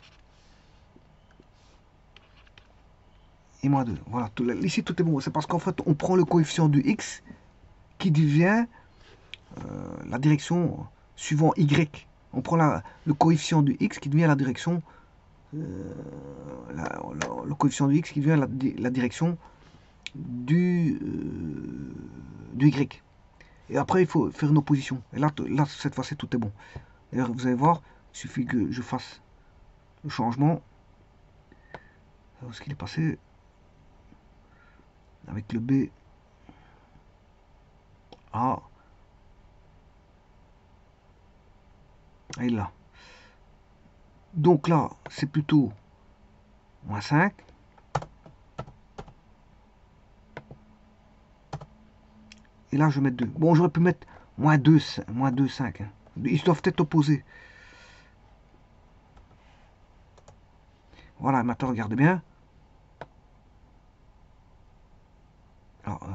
Et moins 2. Voilà. Ici, tout est bon. C'est parce qu'en fait, on prend le coefficient du X qui devient la direction suivant Y. On prend le coefficient du X qui devient la direction le coefficient du X qui devient la direction du Y. Et après, il faut faire une opposition. Et là cette fois-ci, tout est bon. D'ailleurs, vous allez voir, il suffit que je fasse le changement. Où est-ce qu'il est passé? Avec le B. A. Et là. Donc là, c'est plutôt moins 5. Et là, je vais mettre 2. Bon, j'aurais pu mettre moins 2, 5. Hein. Ils doivent être opposés. Voilà, maintenant, regardez bien. Alors,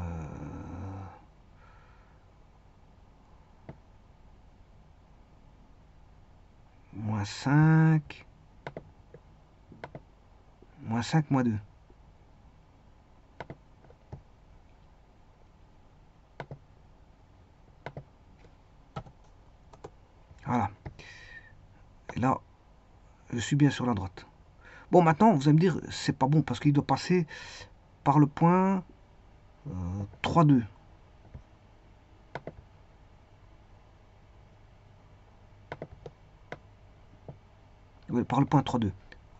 moins 5. Moins 5, moins 2. Voilà. Et là, je suis bien sur la droite. Bon, maintenant, vous allez me dire, c'est pas bon parce qu'il doit passer par le point 3,2. Oui, par le point 3,2.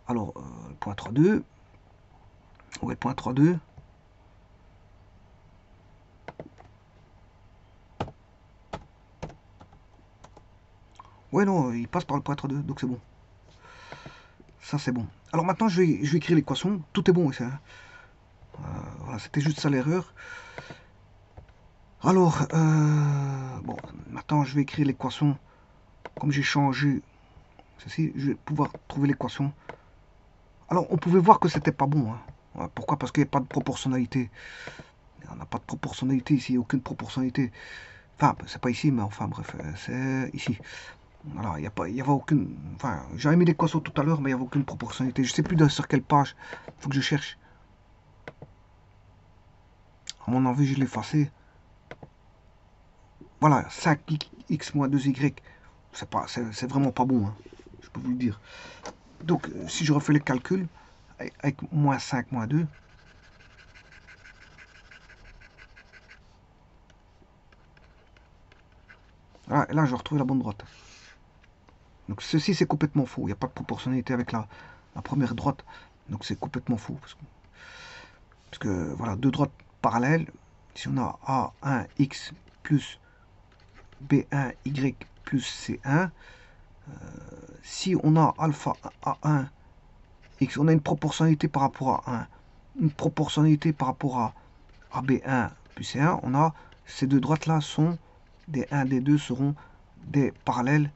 Alors, le point 3,2. Ouais, point 3,2. Ouais, non, il passe par le point 3,2, donc c'est bon. Ça, c'est bon. Alors maintenant, je vais écrire l'équation. Tout est bon ici. Hein. Voilà, c'était juste ça l'erreur. Alors, bon, maintenant, je vais écrire l'équation. Comme j'ai changé ceci, je vais pouvoir trouver l'équation. Alors, on pouvait voir que c'était pas bon. Hein. Pourquoi? Parce qu'il n'y a pas de proportionnalité. On n'a pas de proportionnalité ici, aucune proportionnalité. Enfin, c'est pas ici, mais enfin, bref, c'est ici. Voilà, il n'y avait aucune. Enfin, j'avais mis l'équation tout à l'heure, mais il n'y avait aucune proportionnalité. Je sais plus sur quelle page. Il faut que je cherche. À mon avis, je l'ai effacé. Voilà, 5x moins 2y. C'est vraiment pas bon. Hein. Je peux vous le dire. Donc, si je refais les calculs, avec moins 5, moins 2, voilà, et là, je retrouve la bonne droite. Donc, ceci, c'est complètement faux. Il n'y a pas de proportionnalité avec la première droite. Donc, c'est complètement faux. Parce que, voilà, deux droites parallèles. Si on a A1x plus B1y plus C1, si on a alpha A1 x, on a une proportionnalité par rapport à 1, une proportionnalité par rapport à B1 plus C1, on a ces deux droites-là sont des 1 des 2 seront des parallèles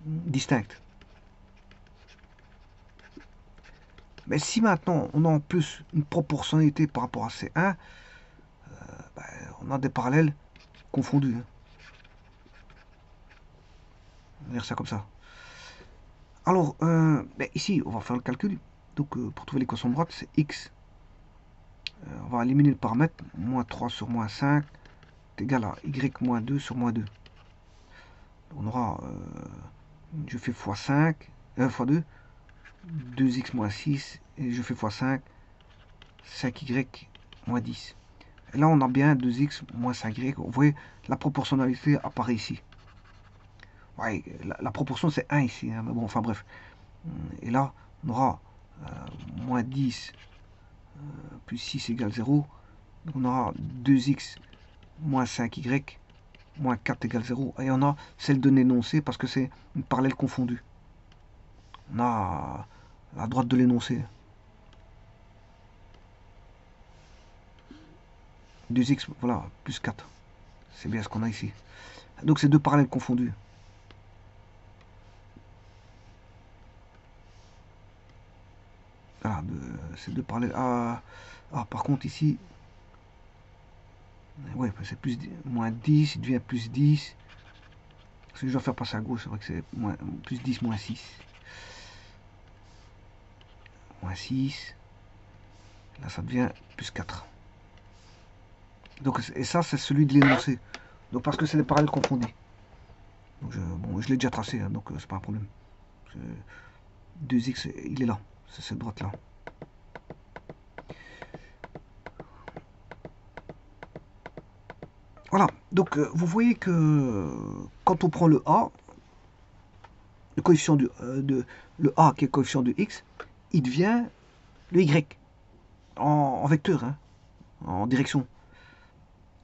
distincts. Mais si maintenant on a en plus une proportionnalité par rapport à C1, ben, on a des parallèles confondus. Hein. On va dire ça comme ça. Alors, ben ici, on va faire le calcul. Donc, pour trouver l'équation de droite, c'est x. On va éliminer le paramètre. Moins 3 sur moins 5 est égal à y moins 2 sur moins 2. On aura, je fais x5, x2, 2x moins 6, et je fais x5, 5y moins 10. Et là, on a bien 2x moins 5y. Vous voyez, la proportionnalité apparaît ici. Ouais, la proportion, c'est 1 ici. Hein, mais bon, enfin bref. Et là, on aura moins 10 plus 6 égale 0. Donc on aura 2x moins 5y moins 4 égale 0. Et on a celle de l'énoncé parce que c'est une parallèle confondue. On a la droite de l'énoncé. 2x, voilà, plus 4. C'est bien ce qu'on a ici. Donc c'est deux parallèles confondus. Voilà, c'est deux parallèles. Ah, par contre ici, ouais, c'est plus moins 10, il devient plus 10. Ce que je dois faire passer à gauche, c'est vrai que c'est plus 10, moins 6. Moins 6. Là, ça devient plus 4. Donc, et ça, c'est celui de l'énoncé. Donc, parce que c'est des parallèles confondus. Donc, bon, je l'ai déjà tracé, hein, donc c'est pas un problème. 2x, il est là. C'est cette droite-là. Voilà. Donc, vous voyez que quand on prend le A, le coefficient le A qui est le coefficient de x, il devient le y en vecteur, hein, en direction.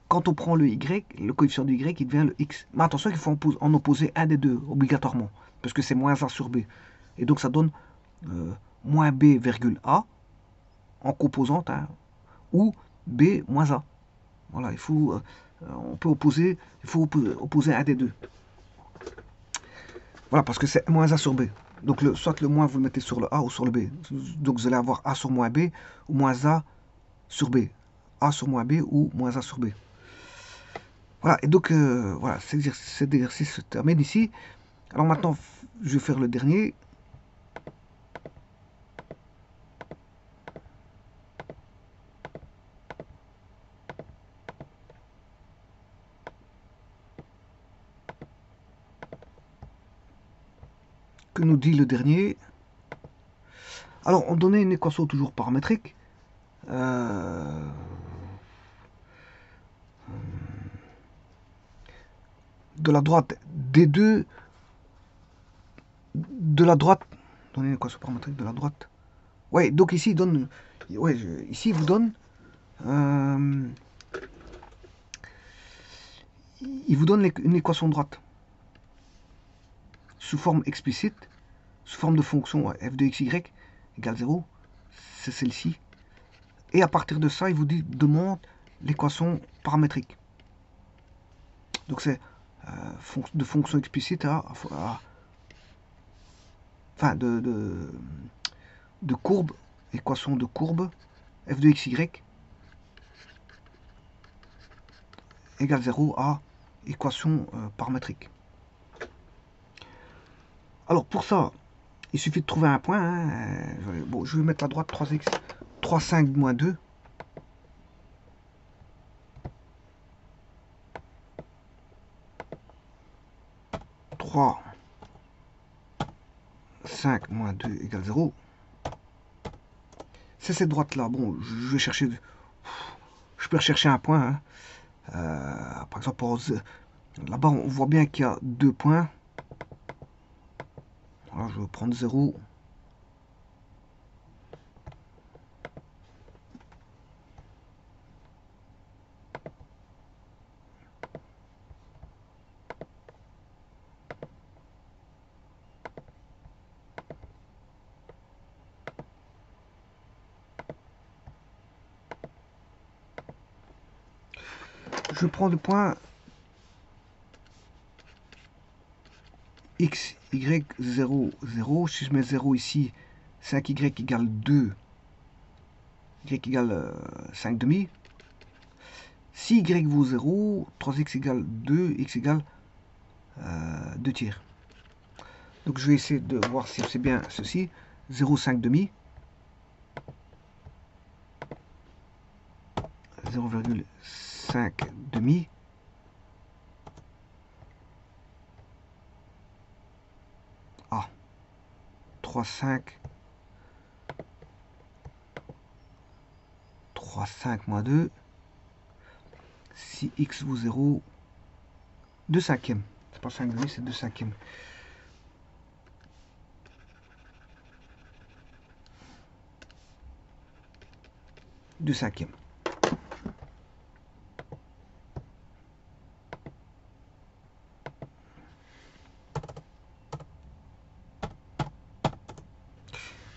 Quand on prend le y, le coefficient de y, il devient le x. Mais attention qu'il faut en opposer un des deux, obligatoirement, parce que c'est moins a sur b. Et donc ça donne moins b virgule a en composante, hein, ou b moins a. Voilà, il faut, on peut opposer, il faut opposer un des deux. Voilà, parce que c'est moins a sur b. Donc soit le moins vous le mettez sur le a ou sur le b. Donc vous allez avoir a sur moins b ou moins a sur b. A sur moins b ou moins a sur b. Voilà, et donc voilà, cet exercice se termine ici. Alors maintenant, je vais faire le dernier. Que nous dit le dernier? Alors, on donnait une équation toujours paramétrique. de la droite D2 de la droite. Donnez une équation paramétrique de la droite. Ouais, donc ici il donne. Ouais, ici il vous donne. Il vous donne une équation droite sous forme explicite, sous forme de fonction f de xy égale 0, c'est celle-ci. Et à partir de ça, il vous demande l'équation paramétrique. Donc c'est de fonction explicite enfin de courbe, équation de courbe, f de xy égale 0 à équation paramétrique. Alors pour ça, il suffit de trouver un point. Hein. Bon, je vais mettre la droite 3x, 3, 5, moins 2. 3, 5, moins 2 égale 0. C'est cette droite-là. Bon, je vais chercher... Je peux rechercher un point. Hein. Par exemple, là-bas, on voit bien qu'il y a 2 points. Alors, je vais prendre 0. Je prends le point x, y, 0, 0. Si je mets 0 ici, 5y égale 2. Y égale 5 demi. Si y vaut 0, 3x égale 2, x égale 2 tiers. Donc je vais essayer de voir si c'est bien ceci. 0, 5 demi. 0,5 demi. Ah, 3, 5. 3, 5 moins 2. Si x vaut 0, 2 cinquièmes. C'est pas 5 demi, c'est 2 cinquièmes. Deux cinquièmes.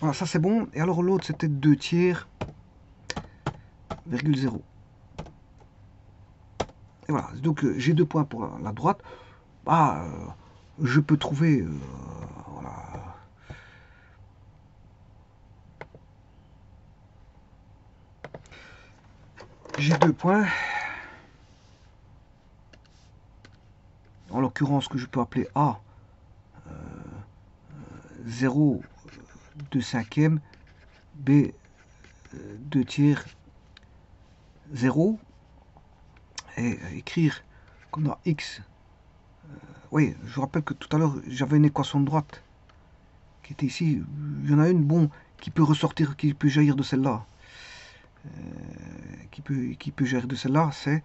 Voilà, ça c'est bon. Et alors l'autre c'était 2 tiers, virgule 0. Et voilà, donc j'ai 2 points pour la droite. Bah, je peux trouver... voilà. J'ai 2 points. En l'occurrence que je peux appeler A. 0, 2 cinquièmes. B, 2 tiers, 0. Et écrire comme dans X. Oui, je vous rappelle que tout à l'heure, j'avais une équation de droite qui était ici. Il y en a une, bon, qui peut ressortir, qui peut jaillir de celle-là. Qui peut jaillir de celle-là, c'est...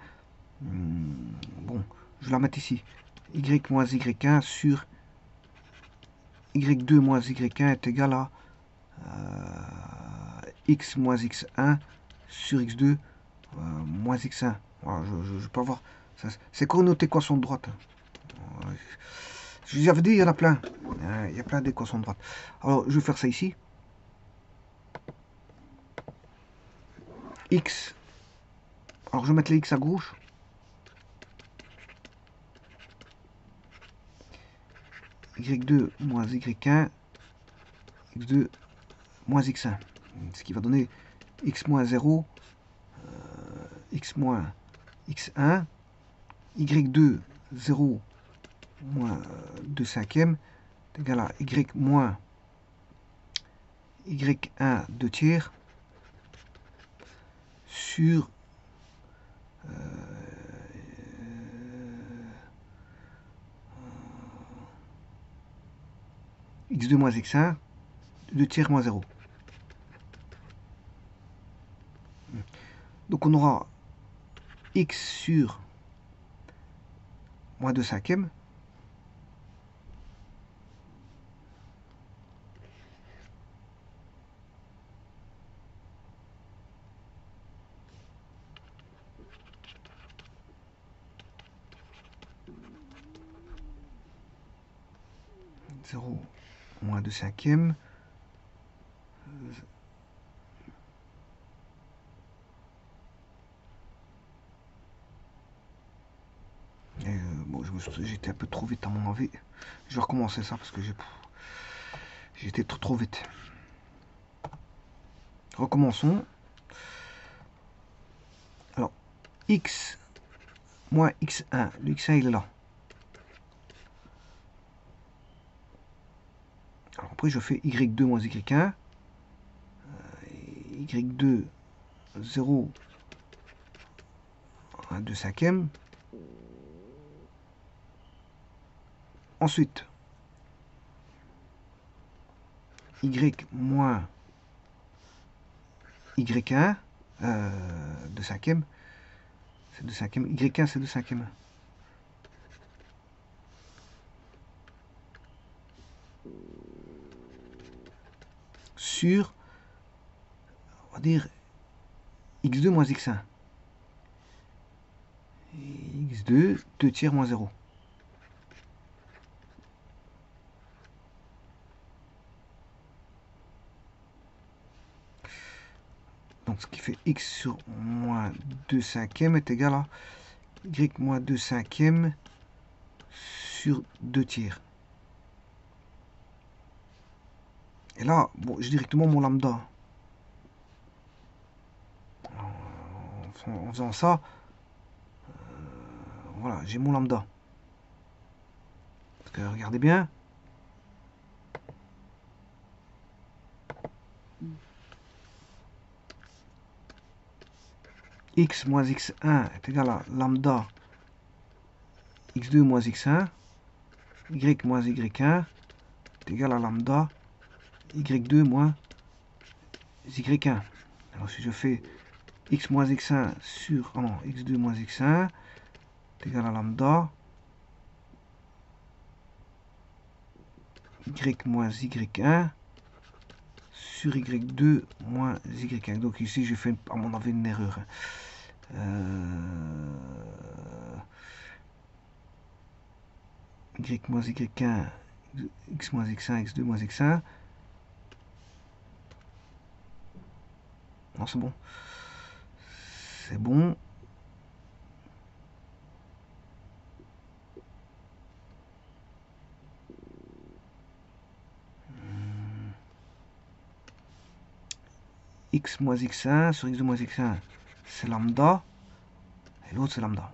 bon, je vais la mettre ici. Y moins Y1 sur Y2 moins Y1 est égal à X moins X1 sur X2 moins X1. Voilà, je peux avoir... C'est quoi notre équation de droite? Je vous avais dit, il y en a plein. Il y a plein d'équations de droite. Alors, je vais faire ça ici. X. Alors, je vais mettre les X à gauche. Y2 moins Y1. X2 moins X1. Ce qui va donner X moins 0. X moins X1. Y2, 0 moins 2 cinquièmes est égal à Y moins Y1, 2 tiers sur X2 moins X1, 2 tiers moins 0. Donc on aura x sur moins 2 cinquièmes. Zéro moins 2 cinquièmes. Bon, j'étais un peu trop vite à mon avis. Je vais recommencer ça parce que j'étais trop vite. Recommençons. Alors, x moins x1. Le x1, il est là. Alors après, je fais y2 moins y1. Y2, 0, 1, 2 cinquièmes. Ensuite, y moins y1, 2 cinquièmes. C'est 2 cinquièmes. Y1, c'est 2 cinquièmes. Sur, on va dire, x2 moins x1. Et x2, 2 tiers moins 0. Donc ce qui fait x sur moins 2 cinquièmes est égal à y moins 2 cinquièmes sur 2 tiers. Et là, bon, j'ai directement mon lambda. En faisant ça, voilà, j'ai mon lambda. Parce que regardez bien. X moins x1 est égal à lambda x2 moins x1. Y moins y1 est égal à lambda y2 moins y1. Alors si je fais x moins x1 sur x2 moins x1 est égal à lambda y moins y1 sur y2 moins y1. Donc ici j'ai fait à mon avis une erreur. Y moins y1, x moins x1, x2 moins x1. Non, c'est bon. C'est bon. X moins x1 sur x2 moins x1, c'est lambda. Et l'autre, c'est lambda.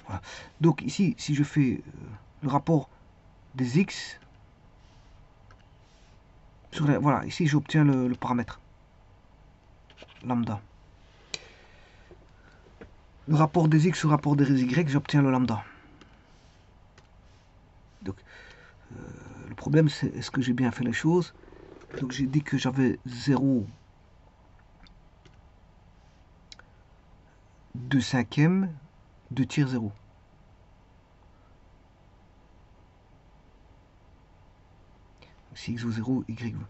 Voilà. Donc ici, si je fais le rapport des x, sur voilà, ici j'obtiens le paramètre lambda. Le rapport des x au rapport des y, j'obtiens le lambda. Donc le problème, c'est est-ce que j'ai bien fait les choses. Donc j'ai dit que j'avais 0, 2 cinquièmes, 2 tiers 0. Si x vaut 0, y vaut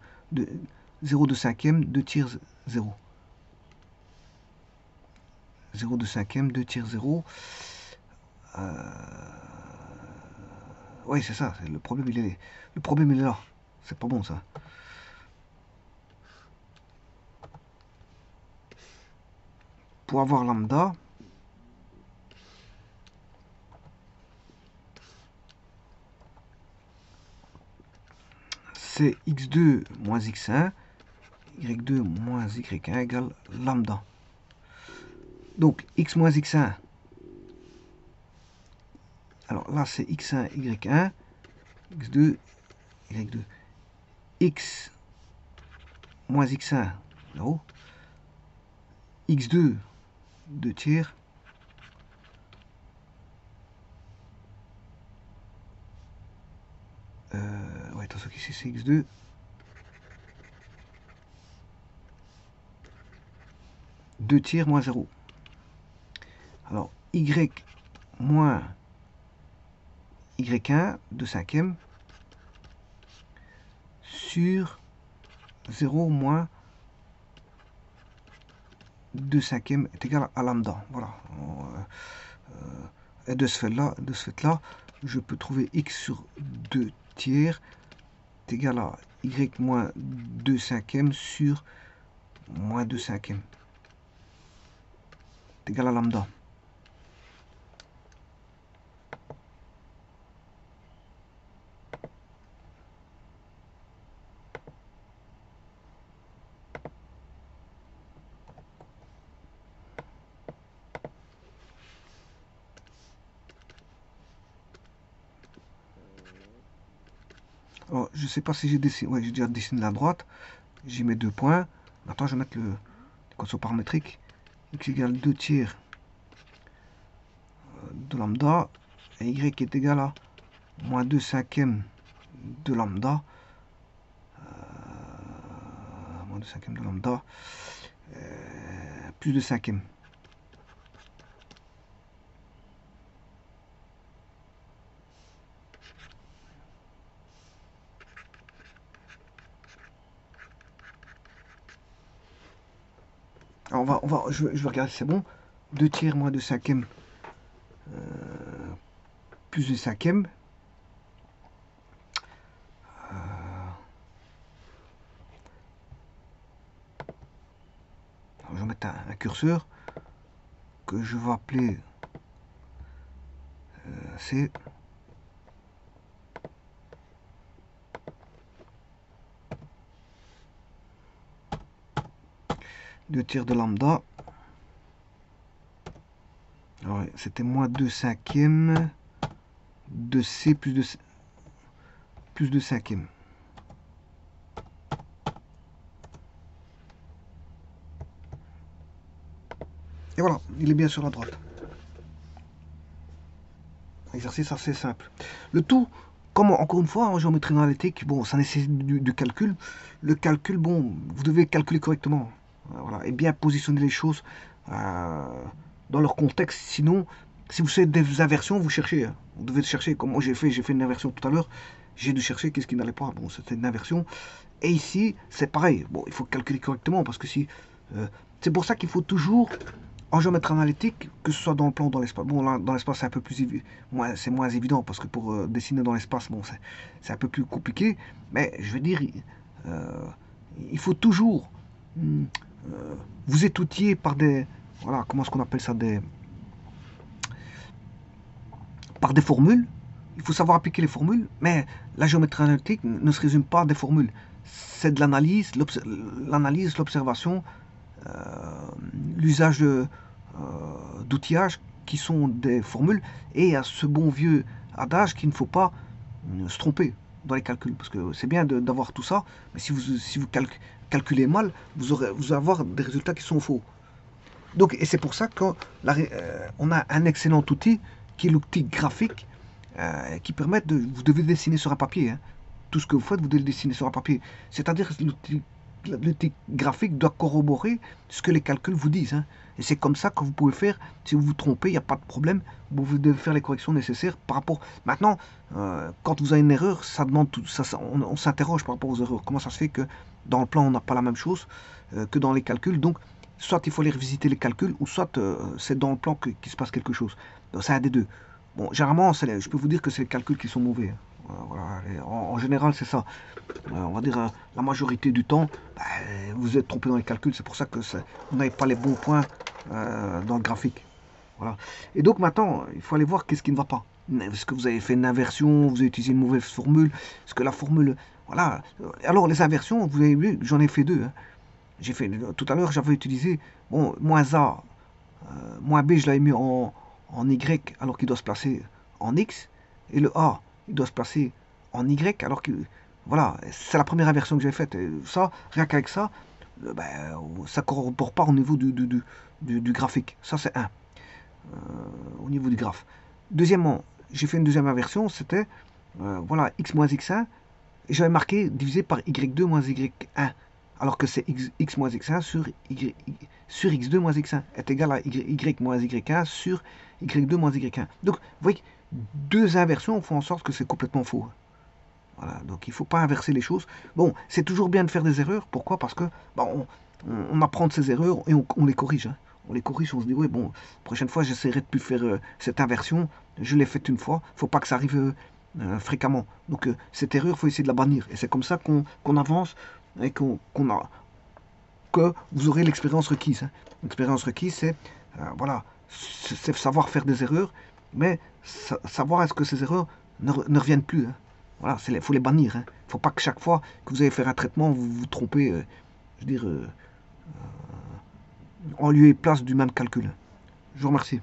0 2 cinquième, 2 tiers 0. 0 2 cinquième, 2 tiers 0. Oui, c'est ça. Le problème, il est là. C'est pas bon, ça. Pour avoir lambda, c'est x2 moins x1, y2 moins y1 égale lambda. Donc, x moins x1, alors là, c'est x1, y1, x2, y2. X moins x1, 0. x2, 2 tiers. Ouais, attention qu'ici, c'est x2. 2 tiers moins 0. Alors, y moins y1 2 cinquièmes sur 0 moins 2 cinquièmes est égal à lambda. Voilà. Et de ce fait-là, je peux trouver x sur 2 tiers est égal à y moins 2 cinquièmes sur moins 2 cinquièmes est égal à lambda. Alors, je ne sais pas si j'ai dessiné. Ouais, j'ai déjà dessiné la droite. J'y mets 2 points. Maintenant, je vais mettre l'équation paramétrique. X égale 2 tiers de lambda. Et y est égal à moins 2 cinquièmes de lambda. Moins 2 cinquièmes de lambda. Plus de cinquièmes. Alors je vais regarder si c'est bon. 2 tiers moins 2 cinquièmes plus de cinquièmes. Je vais mettre un curseur que je vais appeler C. Deux tiers de lambda. C'était moins 2 cinquièmes de C plus de cinquièmes. Et voilà, il est bien sur la droite. Exercice assez simple. Le tout, comme encore une fois en géométrie analytique, bon, ça nécessite du calcul. Le calcul, bon, vous devez calculer correctement. Voilà, et bien positionner les choses dans leur contexte. Sinon, si vous faites des inversions, vous cherchez. Vous devez chercher, comme moi j'ai fait une inversion tout à l'heure. J'ai dû chercher qu'est-ce qui n'allait pas. Bon, c'était une inversion. Et ici, c'est pareil. Bon, il faut calculer correctement parce que si... c'est pour ça qu'il faut toujours, en géométrie analytique, que ce soit dans le plan ou dans l'espace. Bon, là, dans l'espace, c'est un peu plus c'est moins évident parce que pour dessiner dans l'espace, bon, c'est un peu plus compliqué. Mais je veux dire, il faut toujours vous êtes outillé par des... Voilà, comment est-ce qu'on appelle ça, par des formules. Il faut savoir appliquer les formules, mais la géométrie analytique ne se résume pas à des formules. C'est de l'analyse, l'observation, l'usage d'outillage qui sont des formules, et à ce bon vieux adage qu'il ne faut pas se tromper dans les calculs, parce que c'est bien d'avoir tout ça, mais si vous calculez mal, vous allez avoir des résultats qui sont faux. Donc, et c'est pour ça qu'on a un excellent outil qui est l'outil graphique qui permet vous devez dessiner sur un papier. Hein. Tout ce que vous faites, vous devez le dessiner sur un papier. C'est-à-dire que l'outil graphique doit corroborer ce que les calculs vous disent. Hein. Et c'est comme ça que vous pouvez faire. Si vous vous trompez, il n'y a pas de problème. Vous devez faire les corrections nécessaires par rapport. Maintenant, quand vous avez une erreur, ça demande tout, on s'interroge par rapport aux erreurs. Comment ça se fait que dans le plan, on n'a pas la même chose que dans les calculs. Donc, soit il faut aller revisiter les calculs, ou soit c'est dans le plan qu'il se passe quelque chose. C'est un des deux. Bon, généralement, je peux vous dire que c'est les calculs qui sont mauvais. Voilà, en général, c'est ça. On va dire la majorité du temps, vous êtes trompé dans les calculs. C'est pour ça que vous n'avez pas les bons points dans le graphique. Voilà. Et donc maintenant, il faut aller voir qu'est-ce qui ne va pas. Est-ce que vous avez fait une inversion, vous avez utilisé une mauvaise formule, est-ce que la formule... Voilà. Alors les inversions, vous avez vu, j'en ai fait deux. Hein. J'ai fait tout à l'heure, j'avais utilisé bon, moins A, moins B, je l'avais mis en Y alors qu'il doit se placer en X, et le A, il doit se placer en Y alors que voilà, c'est la première inversion que j'ai faite. Et ça, rien qu'avec ça, ça ne corrobore pas au niveau du graphique. Ça, c'est un. Au niveau du graphe. Deuxièmement, j'ai fait une deuxième inversion, c'était voilà, x moins x1, et j'avais marqué divisé par y2 moins y1. alors que c'est x moins x1 sur x2 moins x1 est égal à y moins y1 sur y2 moins y1. Donc, vous voyez, deux inversions font en sorte que c'est complètement faux. Voilà, donc il ne faut pas inverser les choses. Bon, c'est toujours bien de faire des erreurs. Pourquoi? Parce que bah, on apprend de ces erreurs et on les corrige. Hein. On les corrige, on se dit, oui, bon, prochaine fois, j'essaierai de plus faire cette inversion. Je l'ai faite une fois. Il ne faut pas que ça arrive fréquemment. Donc, cette erreur, il faut essayer de la bannir. Et c'est comme ça qu'on avance et que vous aurez l'expérience requise. Hein. L'expérience requise, c'est voilà, c'est savoir faire des erreurs, mais savoir est-ce que ces erreurs ne reviennent plus. Hein. Voilà, il faut les bannir. Il ne faut pas que chaque fois que vous allez faire un traitement, vous vous trompez, je veux dire, en lieu et place du même calcul. Je vous remercie.